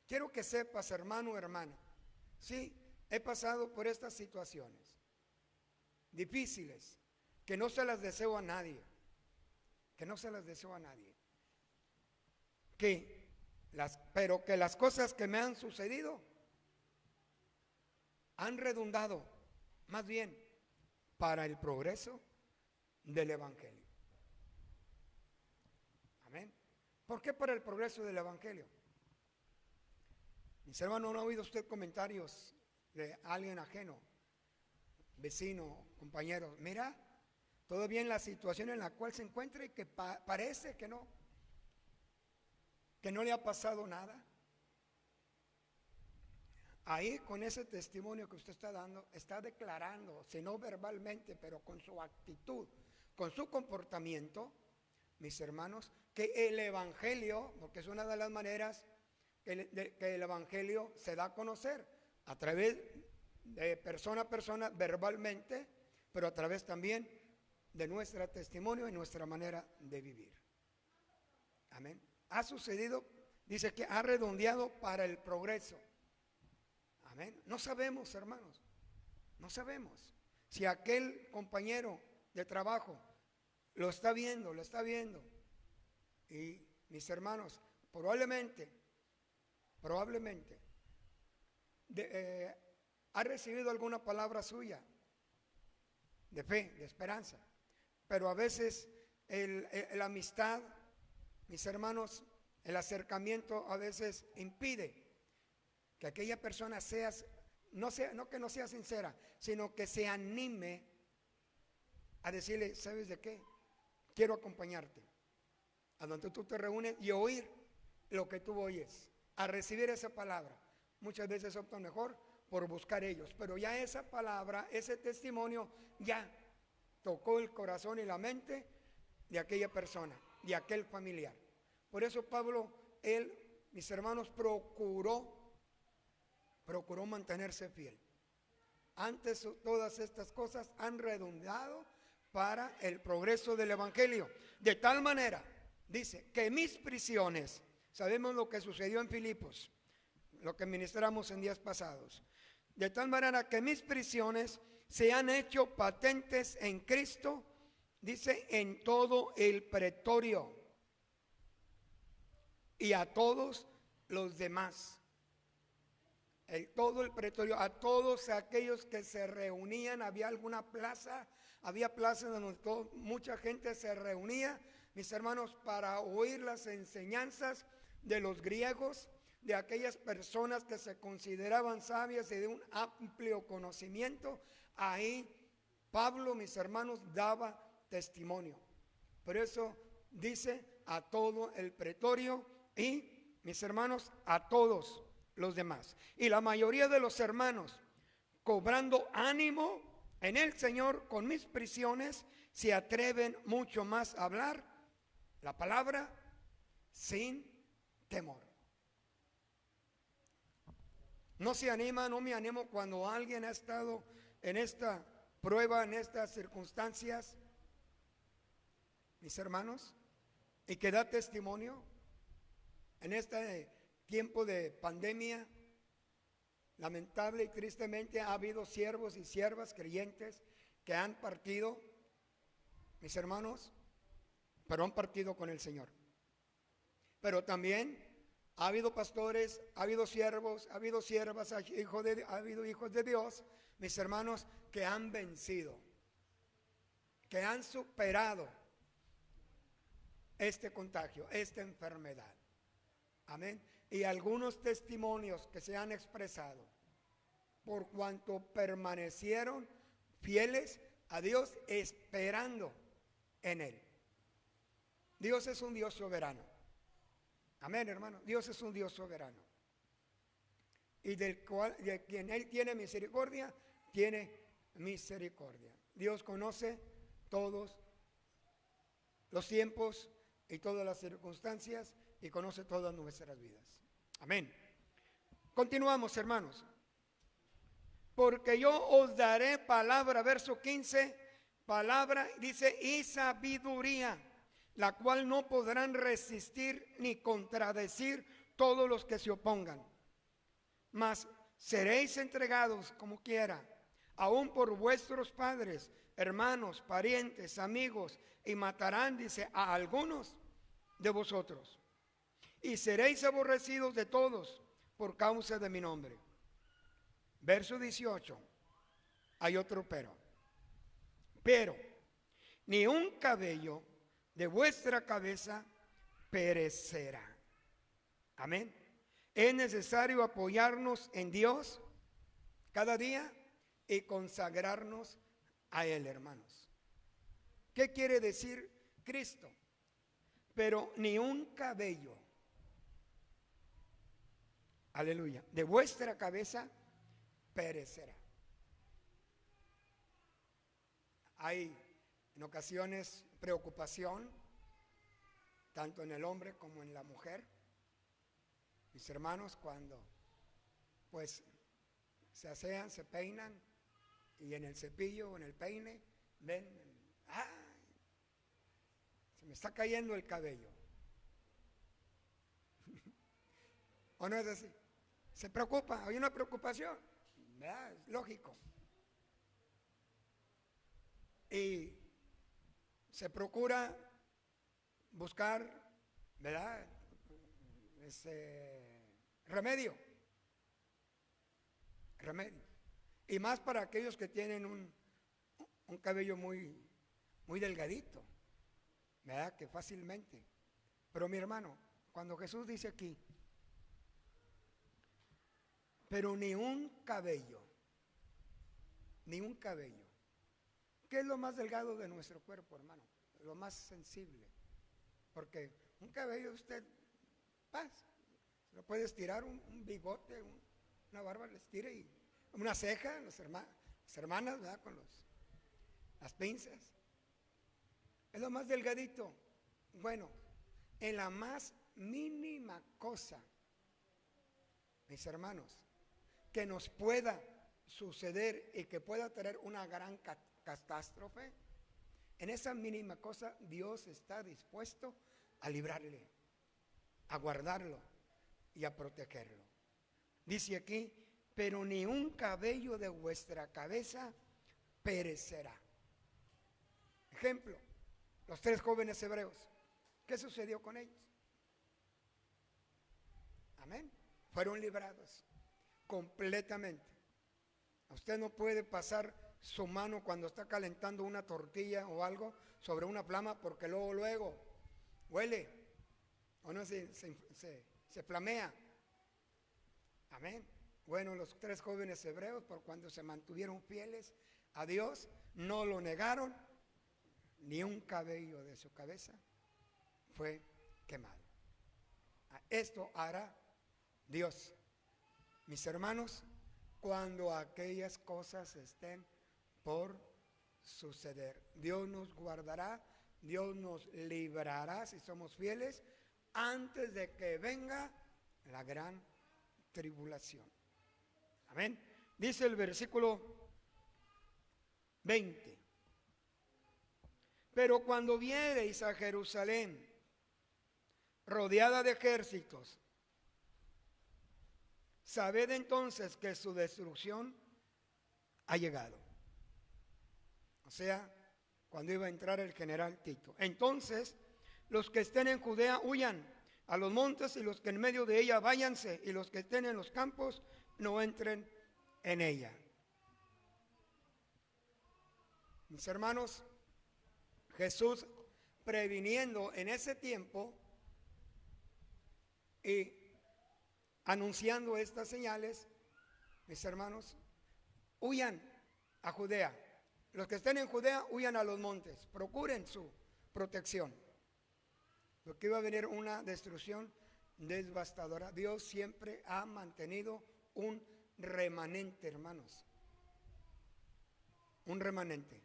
quiero que sepas, hermano o hermana, sí, he pasado por estas situaciones difíciles, que no se las deseo a nadie, que no se las deseo a nadie, pero que las cosas que me han sucedido han redundado más bien para el progreso del Evangelio. Amén. ¿Por qué para el progreso del Evangelio? Mis hermanos, ¿no ha oído usted comentarios de alguien ajeno, vecino, compañero? Mira, todavía en la situación en la cual se encuentra y que parece que no le ha pasado nada. Ahí con ese testimonio que usted está dando, está declarando, si no verbalmente, pero con su actitud, con su comportamiento, mis hermanos, que el Evangelio, porque es una de las maneras que el Evangelio se da a conocer, a través de persona a persona, verbalmente, pero a través también de nuestro testimonio y nuestra manera de vivir. Amén. Ha sucedido, dice que ha redondeado para el progreso. Amén. No sabemos, hermanos, no sabemos si aquel compañero de trabajo lo está viendo, lo está viendo. Y mis hermanos, probablemente, ha recibido alguna palabra suya de fe, de esperanza. Pero a veces la amistad, mis hermanos, el acercamiento a veces impide que aquella persona no que no sea sincera, sino que se anime a decirle, ¿sabes de qué? Quiero acompañarte a donde tú te reúnes y oír lo que tú oyes, a recibir esa palabra. Muchas veces optan mejor por buscar ellos, pero ya esa palabra, ese testimonio ya tocó el corazón y la mente de aquella persona, de aquel familiar. Por eso Pablo, él, mis hermanos, procuró mantenerse fiel. Antes todas estas cosas han redundado para el progreso del evangelio. De tal manera, dice, que mis prisiones, sabemos lo que sucedió en Filipos, lo que ministramos en días pasados. De tal manera que mis prisiones se han hecho patentes en Cristo, dice, en todo el pretorio y a todos los demás. Todo el pretorio, a todos aquellos que se reunían, había alguna plaza, había plazas donde mucha gente se reunía, mis hermanos, para oír las enseñanzas de los griegos, de aquellas personas que se consideraban sabias y de un amplio conocimiento. Ahí Pablo, mis hermanos, daba testimonio. Por eso dice a todo el pretorio y, mis hermanos, a todos los demás. Y la mayoría de los hermanos, cobrando ánimo en el Señor con mis prisiones, se atreven mucho más a hablar la palabra sin temor. No se anima, no me animo cuando alguien ha estado en esta prueba, en estas circunstancias, mis hermanos, y que da testimonio en este tiempo de pandemia. Lamentable y tristemente ha habido siervos y siervas creyentes que han partido, mis hermanos, pero han partido con el Señor. Pero también ha habido pastores, ha habido siervos, ha habido siervas, ha habido hijos de Dios, mis hermanos, que han vencido, que han superado este contagio, esta enfermedad. Amén. Y algunos testimonios que se han expresado por cuanto permanecieron fieles a Dios, esperando en Él. Dios es un Dios soberano. Amén, hermano. Dios es un Dios soberano. Y de quien Él tiene misericordia, tiene misericordia. Dios conoce todos los tiempos y todas las circunstancias y conoce todas nuestras vidas. Amén. Continuamos, hermanos. Porque yo os daré palabra, verso 15, palabra, dice, y sabiduría, la cual no podrán resistir ni contradecir todos los que se opongan. Mas seréis entregados como quiera, aún por vuestros padres, hermanos, parientes, amigos, y matarán, dice, a algunos de vosotros. Y seréis aborrecidos de todos por causa de mi nombre. Verso 18. Hay otro pero. Pero ni un cabello de vuestra cabeza perecerá. Amén. Es necesario apoyarnos en Dios cada día y consagrarnos a Él, hermanos. ¿Qué quiere decir Cristo? Pero ni un cabello, aleluya, de vuestra cabeza perecerá. Hay en ocasiones preocupación, tanto en el hombre como en la mujer. Mis hermanos, cuando pues se asean, se peinan y en el cepillo o en el peine ven, ¡ay! Se me está cayendo el cabello. ¿O no es así? Se preocupa, hay una preocupación, ¿verdad? Es lógico. Y se procura buscar, ¿verdad? Remedio. Y más para aquellos que tienen un cabello muy delgadito, ¿verdad? Que fácilmente. Pero mi hermano, cuando Jesús dice aquí, pero ni un cabello, ¿qué es lo más delgado de nuestro cuerpo, hermano? Lo más sensible. Porque un cabello usted, se lo puede estirar, un bigote, una barba, le estira, y una ceja, las hermanas, ¿verdad? Con las pinzas. Es lo más delgadito. Bueno, en la más mínima cosa, mis hermanos, que nos pueda suceder y que pueda traer una gran catástrofe, en esa mínima cosa Dios está dispuesto a librarle, a guardarlo y a protegerlo. Dice aquí, pero ni un cabello de vuestra cabeza perecerá. Ejemplo, los 3 jóvenes hebreos. ¿Qué sucedió con ellos? Amén. Fueron librados completamente. Usted no puede pasar su mano cuando está calentando una tortilla o algo sobre una flama, porque luego huele o no se flamea. Amén. Bueno, los 3 jóvenes hebreos, por cuando se mantuvieron fieles a Dios, no lo negaron, ni un cabello de su cabeza fue quemado. Esto hará Dios, mis hermanos, cuando aquellas cosas estén por suceder. Dios nos guardará, Dios nos librará si somos fieles antes de que venga la gran tribulación. Amén. Dice el versículo 20: pero cuando viereis a Jerusalén rodeada de ejércitos, sabed entonces que su destrucción ha llegado. O sea, cuando iba a entrar el general Tito. Entonces, los que estén en Judea huyan a los montes, y los que en medio de ella váyanse, y los que estén en los campos no entren en ella. Mis hermanos, Jesús previniendo en ese tiempo y anunciando estas señales, mis hermanos, huyan a Judea. Los que estén en Judea huyan a los montes, procuren su protección, porque iba a venir una destrucción devastadora. Dios siempre ha mantenido un remanente, hermanos, un remanente.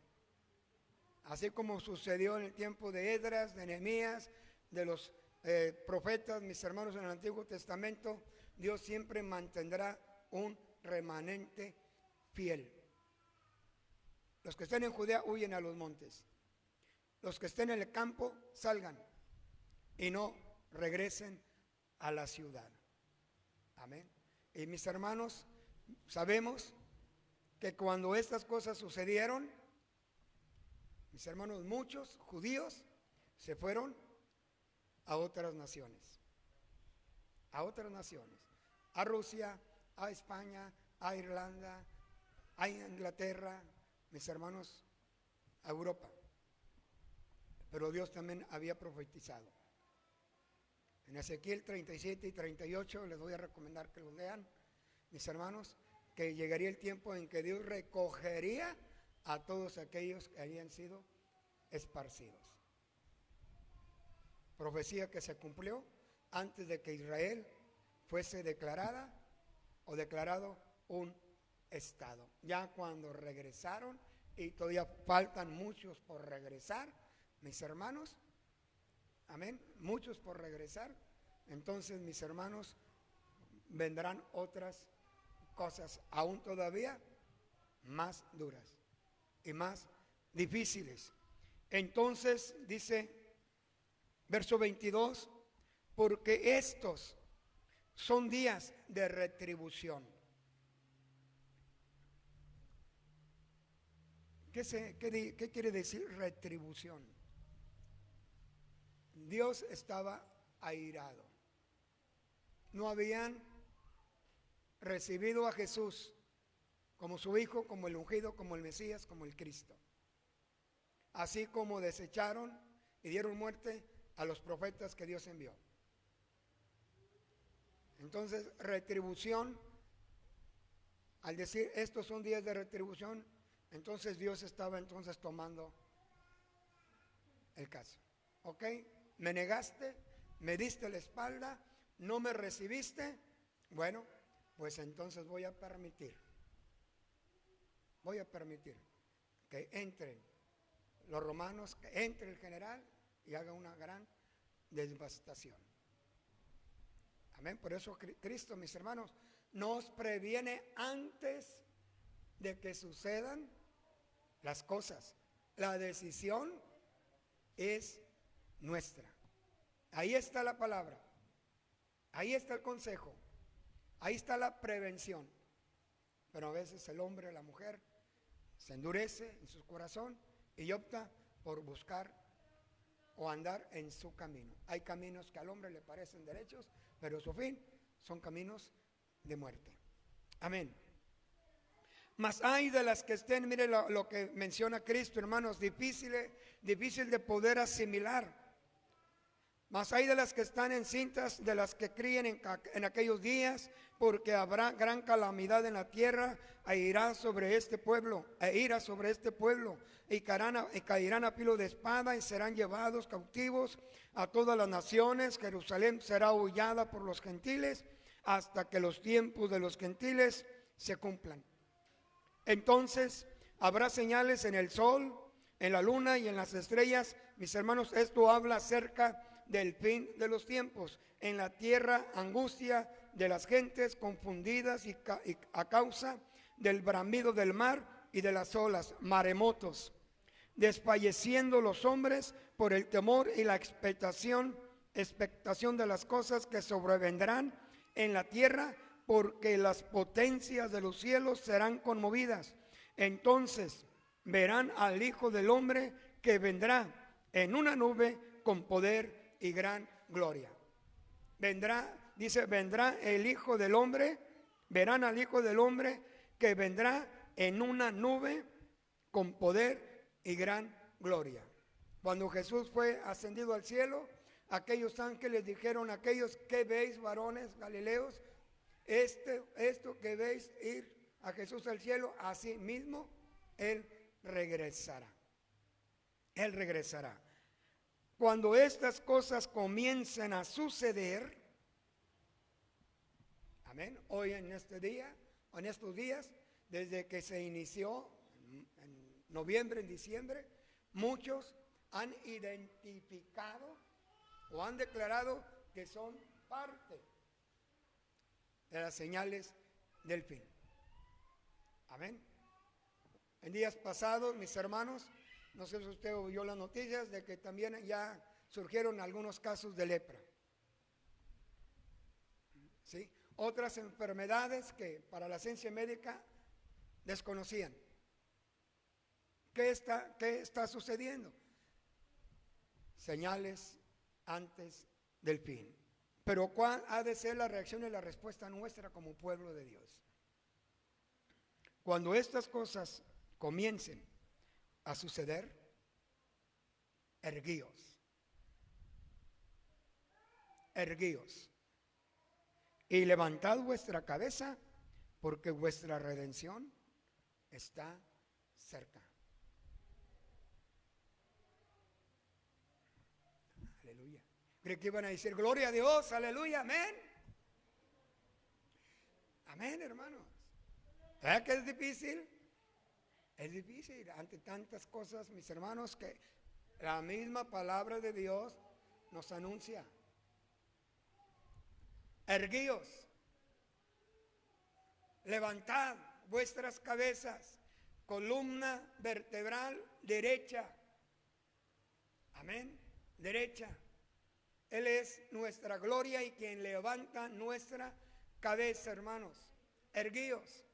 Así como sucedió en el tiempo de Esdras, de Nehemías, de los profetas, mis hermanos, en el Antiguo Testamento, Dios siempre mantendrá un remanente fiel. Los que estén en Judea huyen a los montes. Los que estén en el campo salgan y no regresen a la ciudad. Amén. Y mis hermanos, sabemos que cuando estas cosas sucedieron, mis hermanos, muchos judíos se fueron a otras naciones. A otras naciones. A Rusia, a España, a Irlanda, a Inglaterra, mis hermanos, a Europa. Pero Dios también había profetizado. En Ezequiel 37 y 38 les voy a recomendar que lo lean, mis hermanos, que llegaría el tiempo en que Dios recogería a todos aquellos que habían sido esparcidos. Profecía que se cumplió antes de que Israel fuese declarada o declarado un estado. Ya cuando regresaron, y todavía faltan muchos por regresar, mis hermanos, amén, muchos por regresar, entonces, mis hermanos, vendrán otras cosas aún todavía más duras y más difíciles. Entonces dice verso 22, porque estos son días de retribución. ¿Qué quiere decir retribución? Dios estaba airado. No habían recibido a Jesús como su Hijo, como el ungido, como el Mesías, como el Cristo. Así como desecharon y dieron muerte a los profetas que Dios envió. Entonces, retribución, al decir estos son días de retribución, entonces Dios estaba entonces tomando el caso. ¿Ok? Me negaste, me diste la espalda, no me recibiste. Bueno, pues entonces voy a permitir que entren los romanos, que entre el general y haga una gran devastación. Amén. Por eso Cristo, mis hermanos, nos previene antes de que sucedan las cosas. La decisión es nuestra. Ahí está la palabra, ahí está el consejo, ahí está la prevención. Pero a veces el hombre o la mujer se endurece en su corazón y opta por buscar o andar en su camino. Hay caminos que al hombre le parecen derechos, pero su fin son caminos de muerte. Amén. Mas hay de las que estén, mire lo que menciona Cristo, hermanos, difícil de poder asimilar. Mas hay de las que están encintas, de las que críen en aquellos días, porque habrá gran calamidad en la tierra, e irá sobre este pueblo, y caerán a filo de espada, y serán llevados cautivos a todas las naciones. Jerusalén será hollada por los gentiles, hasta que los tiempos de los gentiles se cumplan. Entonces habrá señales en el sol, en la luna y en las estrellas. Mis hermanos, esto habla acerca del fin de los tiempos. En la tierra, angustia de las gentes confundidas y a causa del bramido del mar y de las olas, maremotos, desfalleciendo los hombres por el temor y la expectación de las cosas que sobrevendrán en la tierra, porque las potencias de los cielos serán conmovidas. Entonces verán al Hijo del Hombre que vendrá en una nube con poder y gran gloria. Vendrá el Hijo del Hombre, verán al Hijo del Hombre que vendrá en una nube con poder y gran gloria. Cuando Jesús fue ascendido al cielo, aquellos ángeles dijeron: aquellos que veis, varones galileos, esto que veis ir a Jesús al cielo, así mismo Él regresará. Él regresará. Cuando estas cosas comiencen a suceder, amén, hoy en este día, en estos días, desde que se inició en noviembre, en diciembre, muchos han identificado o han declarado que son parte de las señales del fin. Amén. En días pasados, mis hermanos, no sé si usted oyó las noticias de que también ya surgieron algunos casos de lepra. ¿Sí? Otras enfermedades que para la ciencia médica desconocían. ¿Qué está sucediendo? Señales antes del fin. Pero ¿cuál ha de ser la reacción y la respuesta nuestra como pueblo de Dios? Cuando estas cosas comiencen a suceder, erguíos y levantad vuestra cabeza, porque vuestra redención está cerca. Aleluya. Creí que iban a decir gloria a Dios, aleluya, amén. Amén, hermanos. ¿Verdad que es difícil? Es difícil ante tantas cosas, mis hermanos, que la misma palabra de Dios nos anuncia. Erguíos, levantad vuestras cabezas, columna vertebral derecha. Amén, derecha. Él es nuestra gloria y quien levanta nuestra cabeza, hermanos. Erguíos.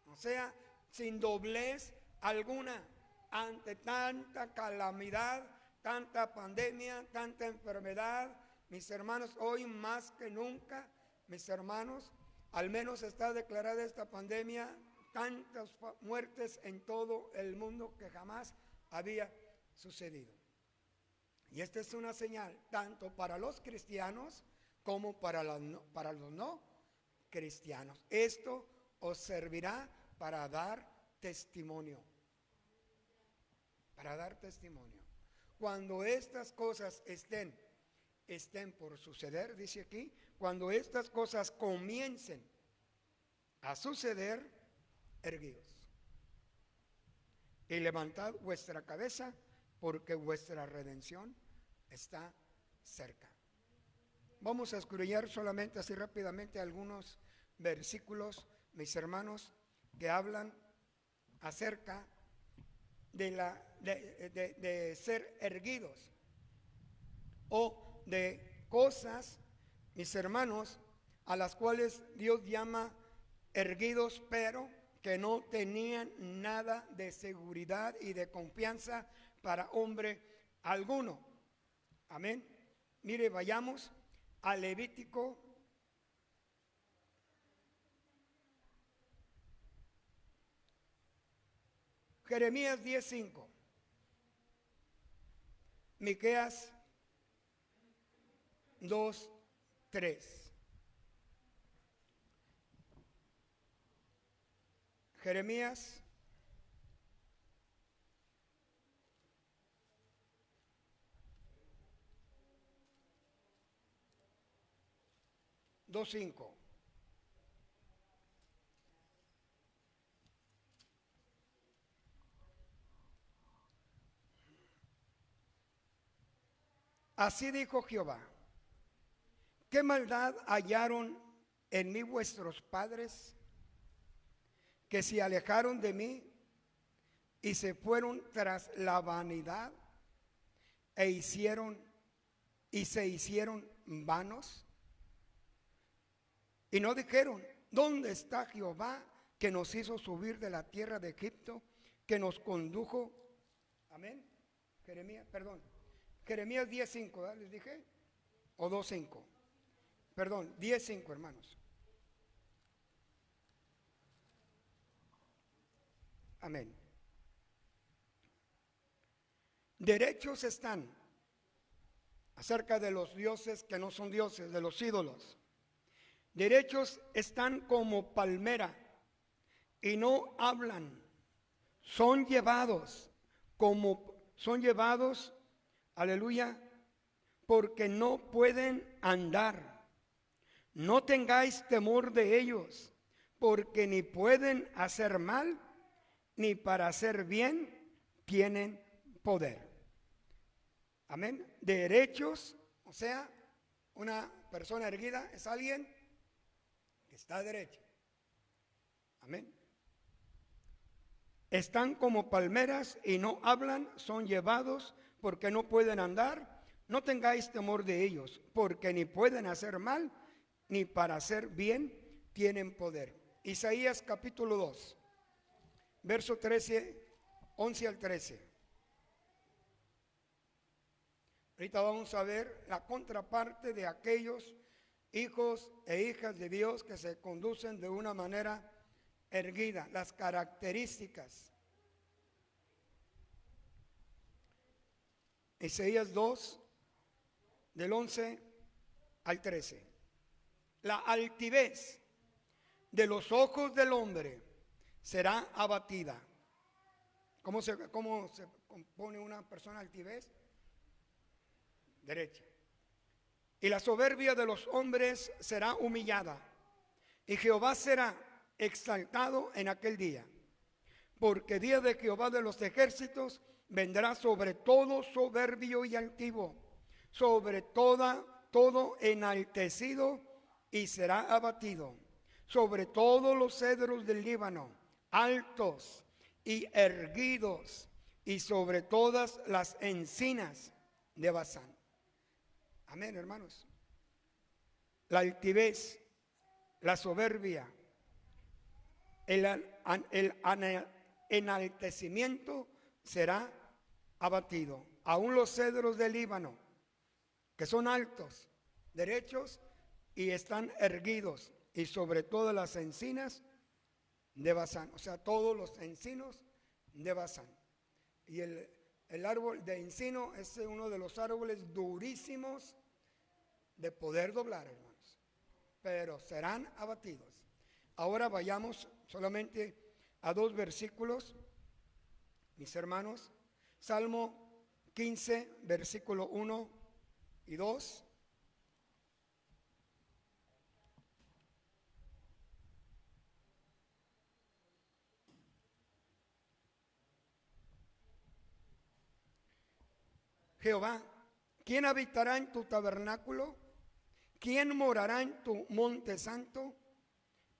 O sea, sin doblez alguna, ante tanta calamidad, tanta pandemia, tanta enfermedad, mis hermanos, hoy más que nunca, mis hermanos, al menos está declarada esta pandemia, tantas muertes en todo el mundo que jamás había sucedido. Y esta es una señal tanto para los cristianos como para los no cristianos. Esto os servirá para dar testimonio. Para dar testimonio. Cuando estas cosas estén por suceder, dice aquí, cuando estas cosas comiencen a suceder, erguidos y levantad vuestra cabeza, porque vuestra redención está cerca. Vamos a escudriñar solamente así rápidamente algunos versículos, mis hermanos, que hablan acerca de ser erguidos o de cosas, mis hermanos, a las cuales Dios llama erguidos, pero que no tenían nada de seguridad y de confianza para hombre alguno. Amén. Mire, vayamos a Levítico Jeremías 10:5, Miqueas 2:3. Jeremías 2:5. Así dijo Jehová: ¿qué maldad hallaron en mí vuestros padres, que se alejaron de mí y se fueron tras la vanidad y se hicieron vanos? Y no dijeron: ¿dónde está Jehová que nos hizo subir de la tierra de Egipto, que nos condujo? Amén. Jeremías 10:5, ¿verdad? Les dije, o 2:5. Perdón, 10:5, hermanos. Amén. Derechos están acerca de los dioses que no son dioses, de los ídolos. Derechos están como palmera y no hablan. Son llevados, aleluya, porque no pueden andar. No tengáis temor de ellos, porque ni pueden hacer mal, ni para hacer bien tienen poder. Amén. Derechos, o sea, una persona erguida es alguien que está derecho. Amén. Están como palmeras y no hablan, son llevados porque no pueden andar. No tengáis temor de ellos, porque ni pueden hacer mal, ni para hacer bien tienen poder. Isaías capítulo 2, verso 11 al 13. Ahorita vamos a ver la contraparte de aquellos hijos e hijas de Dios que se conducen de una manera erguida, las características. Isaías 2, del 11 al 13. La altivez de los ojos del hombre será abatida. ¿Cómo se compone una persona altivez? Derecha. Y la soberbia de los hombres será humillada, y Jehová será exaltado en aquel día, porque día de Jehová de los ejércitos vendrá sobre todo soberbio y altivo, sobre todo enaltecido, y será abatido, sobre todos los cedros del Líbano, altos y erguidos, y sobre todas las encinas de Basán. Amén, hermanos. La altivez, la soberbia, el enaltecimiento será abatido. aún los cedros del Líbano, que son altos, derechos y están erguidos, y sobre todas las encinas de Basán, o sea, todos los encinos de Basán. Y el árbol de encino es uno de los árboles durísimos de poder doblar, hermanos, pero serán abatidos. Ahora vayamos solamente a 2 versículos, mis hermanos. Salmo 15, versículo 1 y 2. Jehová, ¿quién habitará en tu tabernáculo? ¿Quién morará en tu monte santo?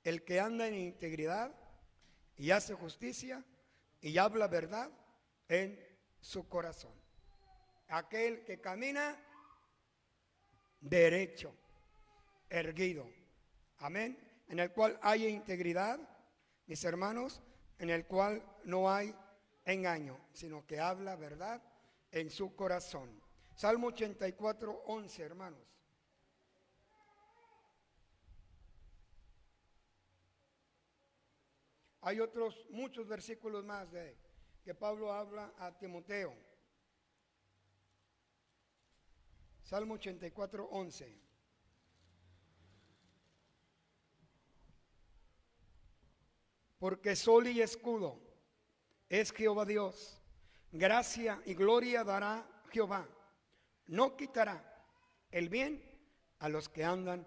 El que anda en integridad y hace justicia y habla verdad en su corazón. Aquel que camina derecho, erguido. Amén. En el cual hay integridad, mis hermanos, en el cual no hay engaño, sino que habla verdad en su corazón. Salmo 84, 11, hermanos. Hay muchos versículos más que Pablo habla a Timoteo. Salmo 84, 11. Porque sol y escudo es Jehová Dios. Gracia y gloria dará Jehová. No quitará el bien a los que andan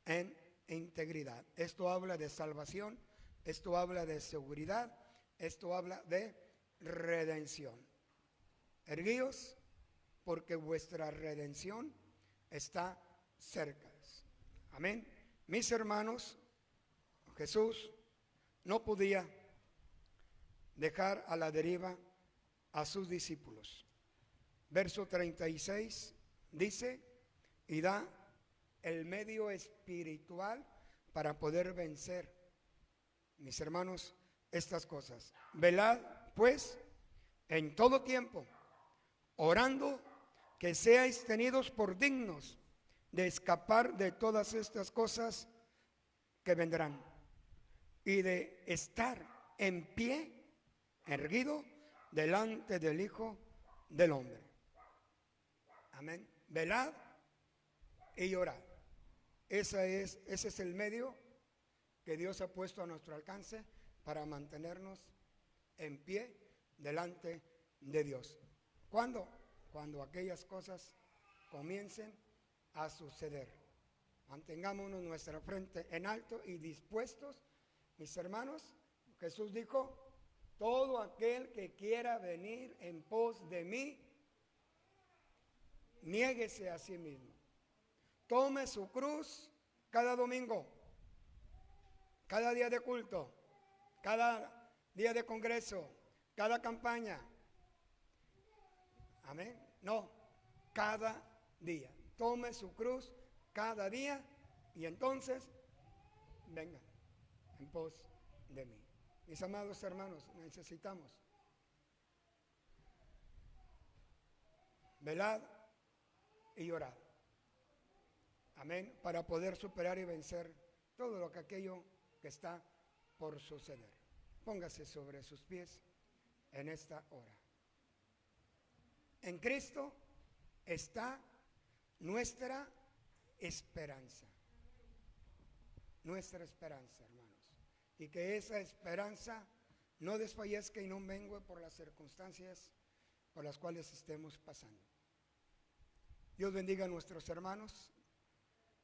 en integridad. Esto habla de salvación, esto habla de seguridad, esto habla de redención. Erguíos, porque vuestra redención está cerca. Amén. Mis hermanos, Jesús no podía dejar a la deriva a sus discípulos. Verso 36 dice, y da el medio espiritual para poder vencer, mis hermanos, estas cosas. Velad, pues, en todo tiempo, orando que seáis tenidos por dignos de escapar de todas estas cosas que vendrán y de estar en pie, erguido, delante del Hijo del Hombre. Amén. Velad y orad. Ese es el medio que Dios ha puesto a nuestro alcance para mantenernos en pie delante de Dios. ¿Cuándo? Cuando aquellas cosas comiencen a suceder. Mantengámonos nuestra frente en alto y dispuestos, mis hermanos. Jesús dijo, todo aquel que quiera venir en pos de mí, niéguese a sí mismo. Tome su cruz cada domingo, cada día de culto, cada día de congreso, cada campaña. Amén. No, cada día. Tome su cruz cada día y entonces vengan en pos de mí. Mis amados hermanos, necesitamos velad y orad. Amén. Para poder superar y vencer todo lo que aquello que está por suceder. Póngase sobre sus pies en esta hora. En Cristo está nuestra esperanza. Nuestra esperanza, hermanos. Y que esa esperanza no desfallezca y no mengue por las circunstancias por las cuales estemos pasando. Dios bendiga a nuestros hermanos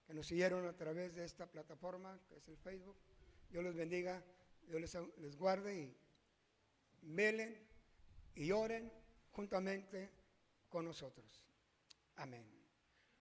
que nos siguieron a través de esta plataforma que es el Facebook. Dios los bendiga, Dios les guarde y velen y oren juntamente con nosotros. Amén.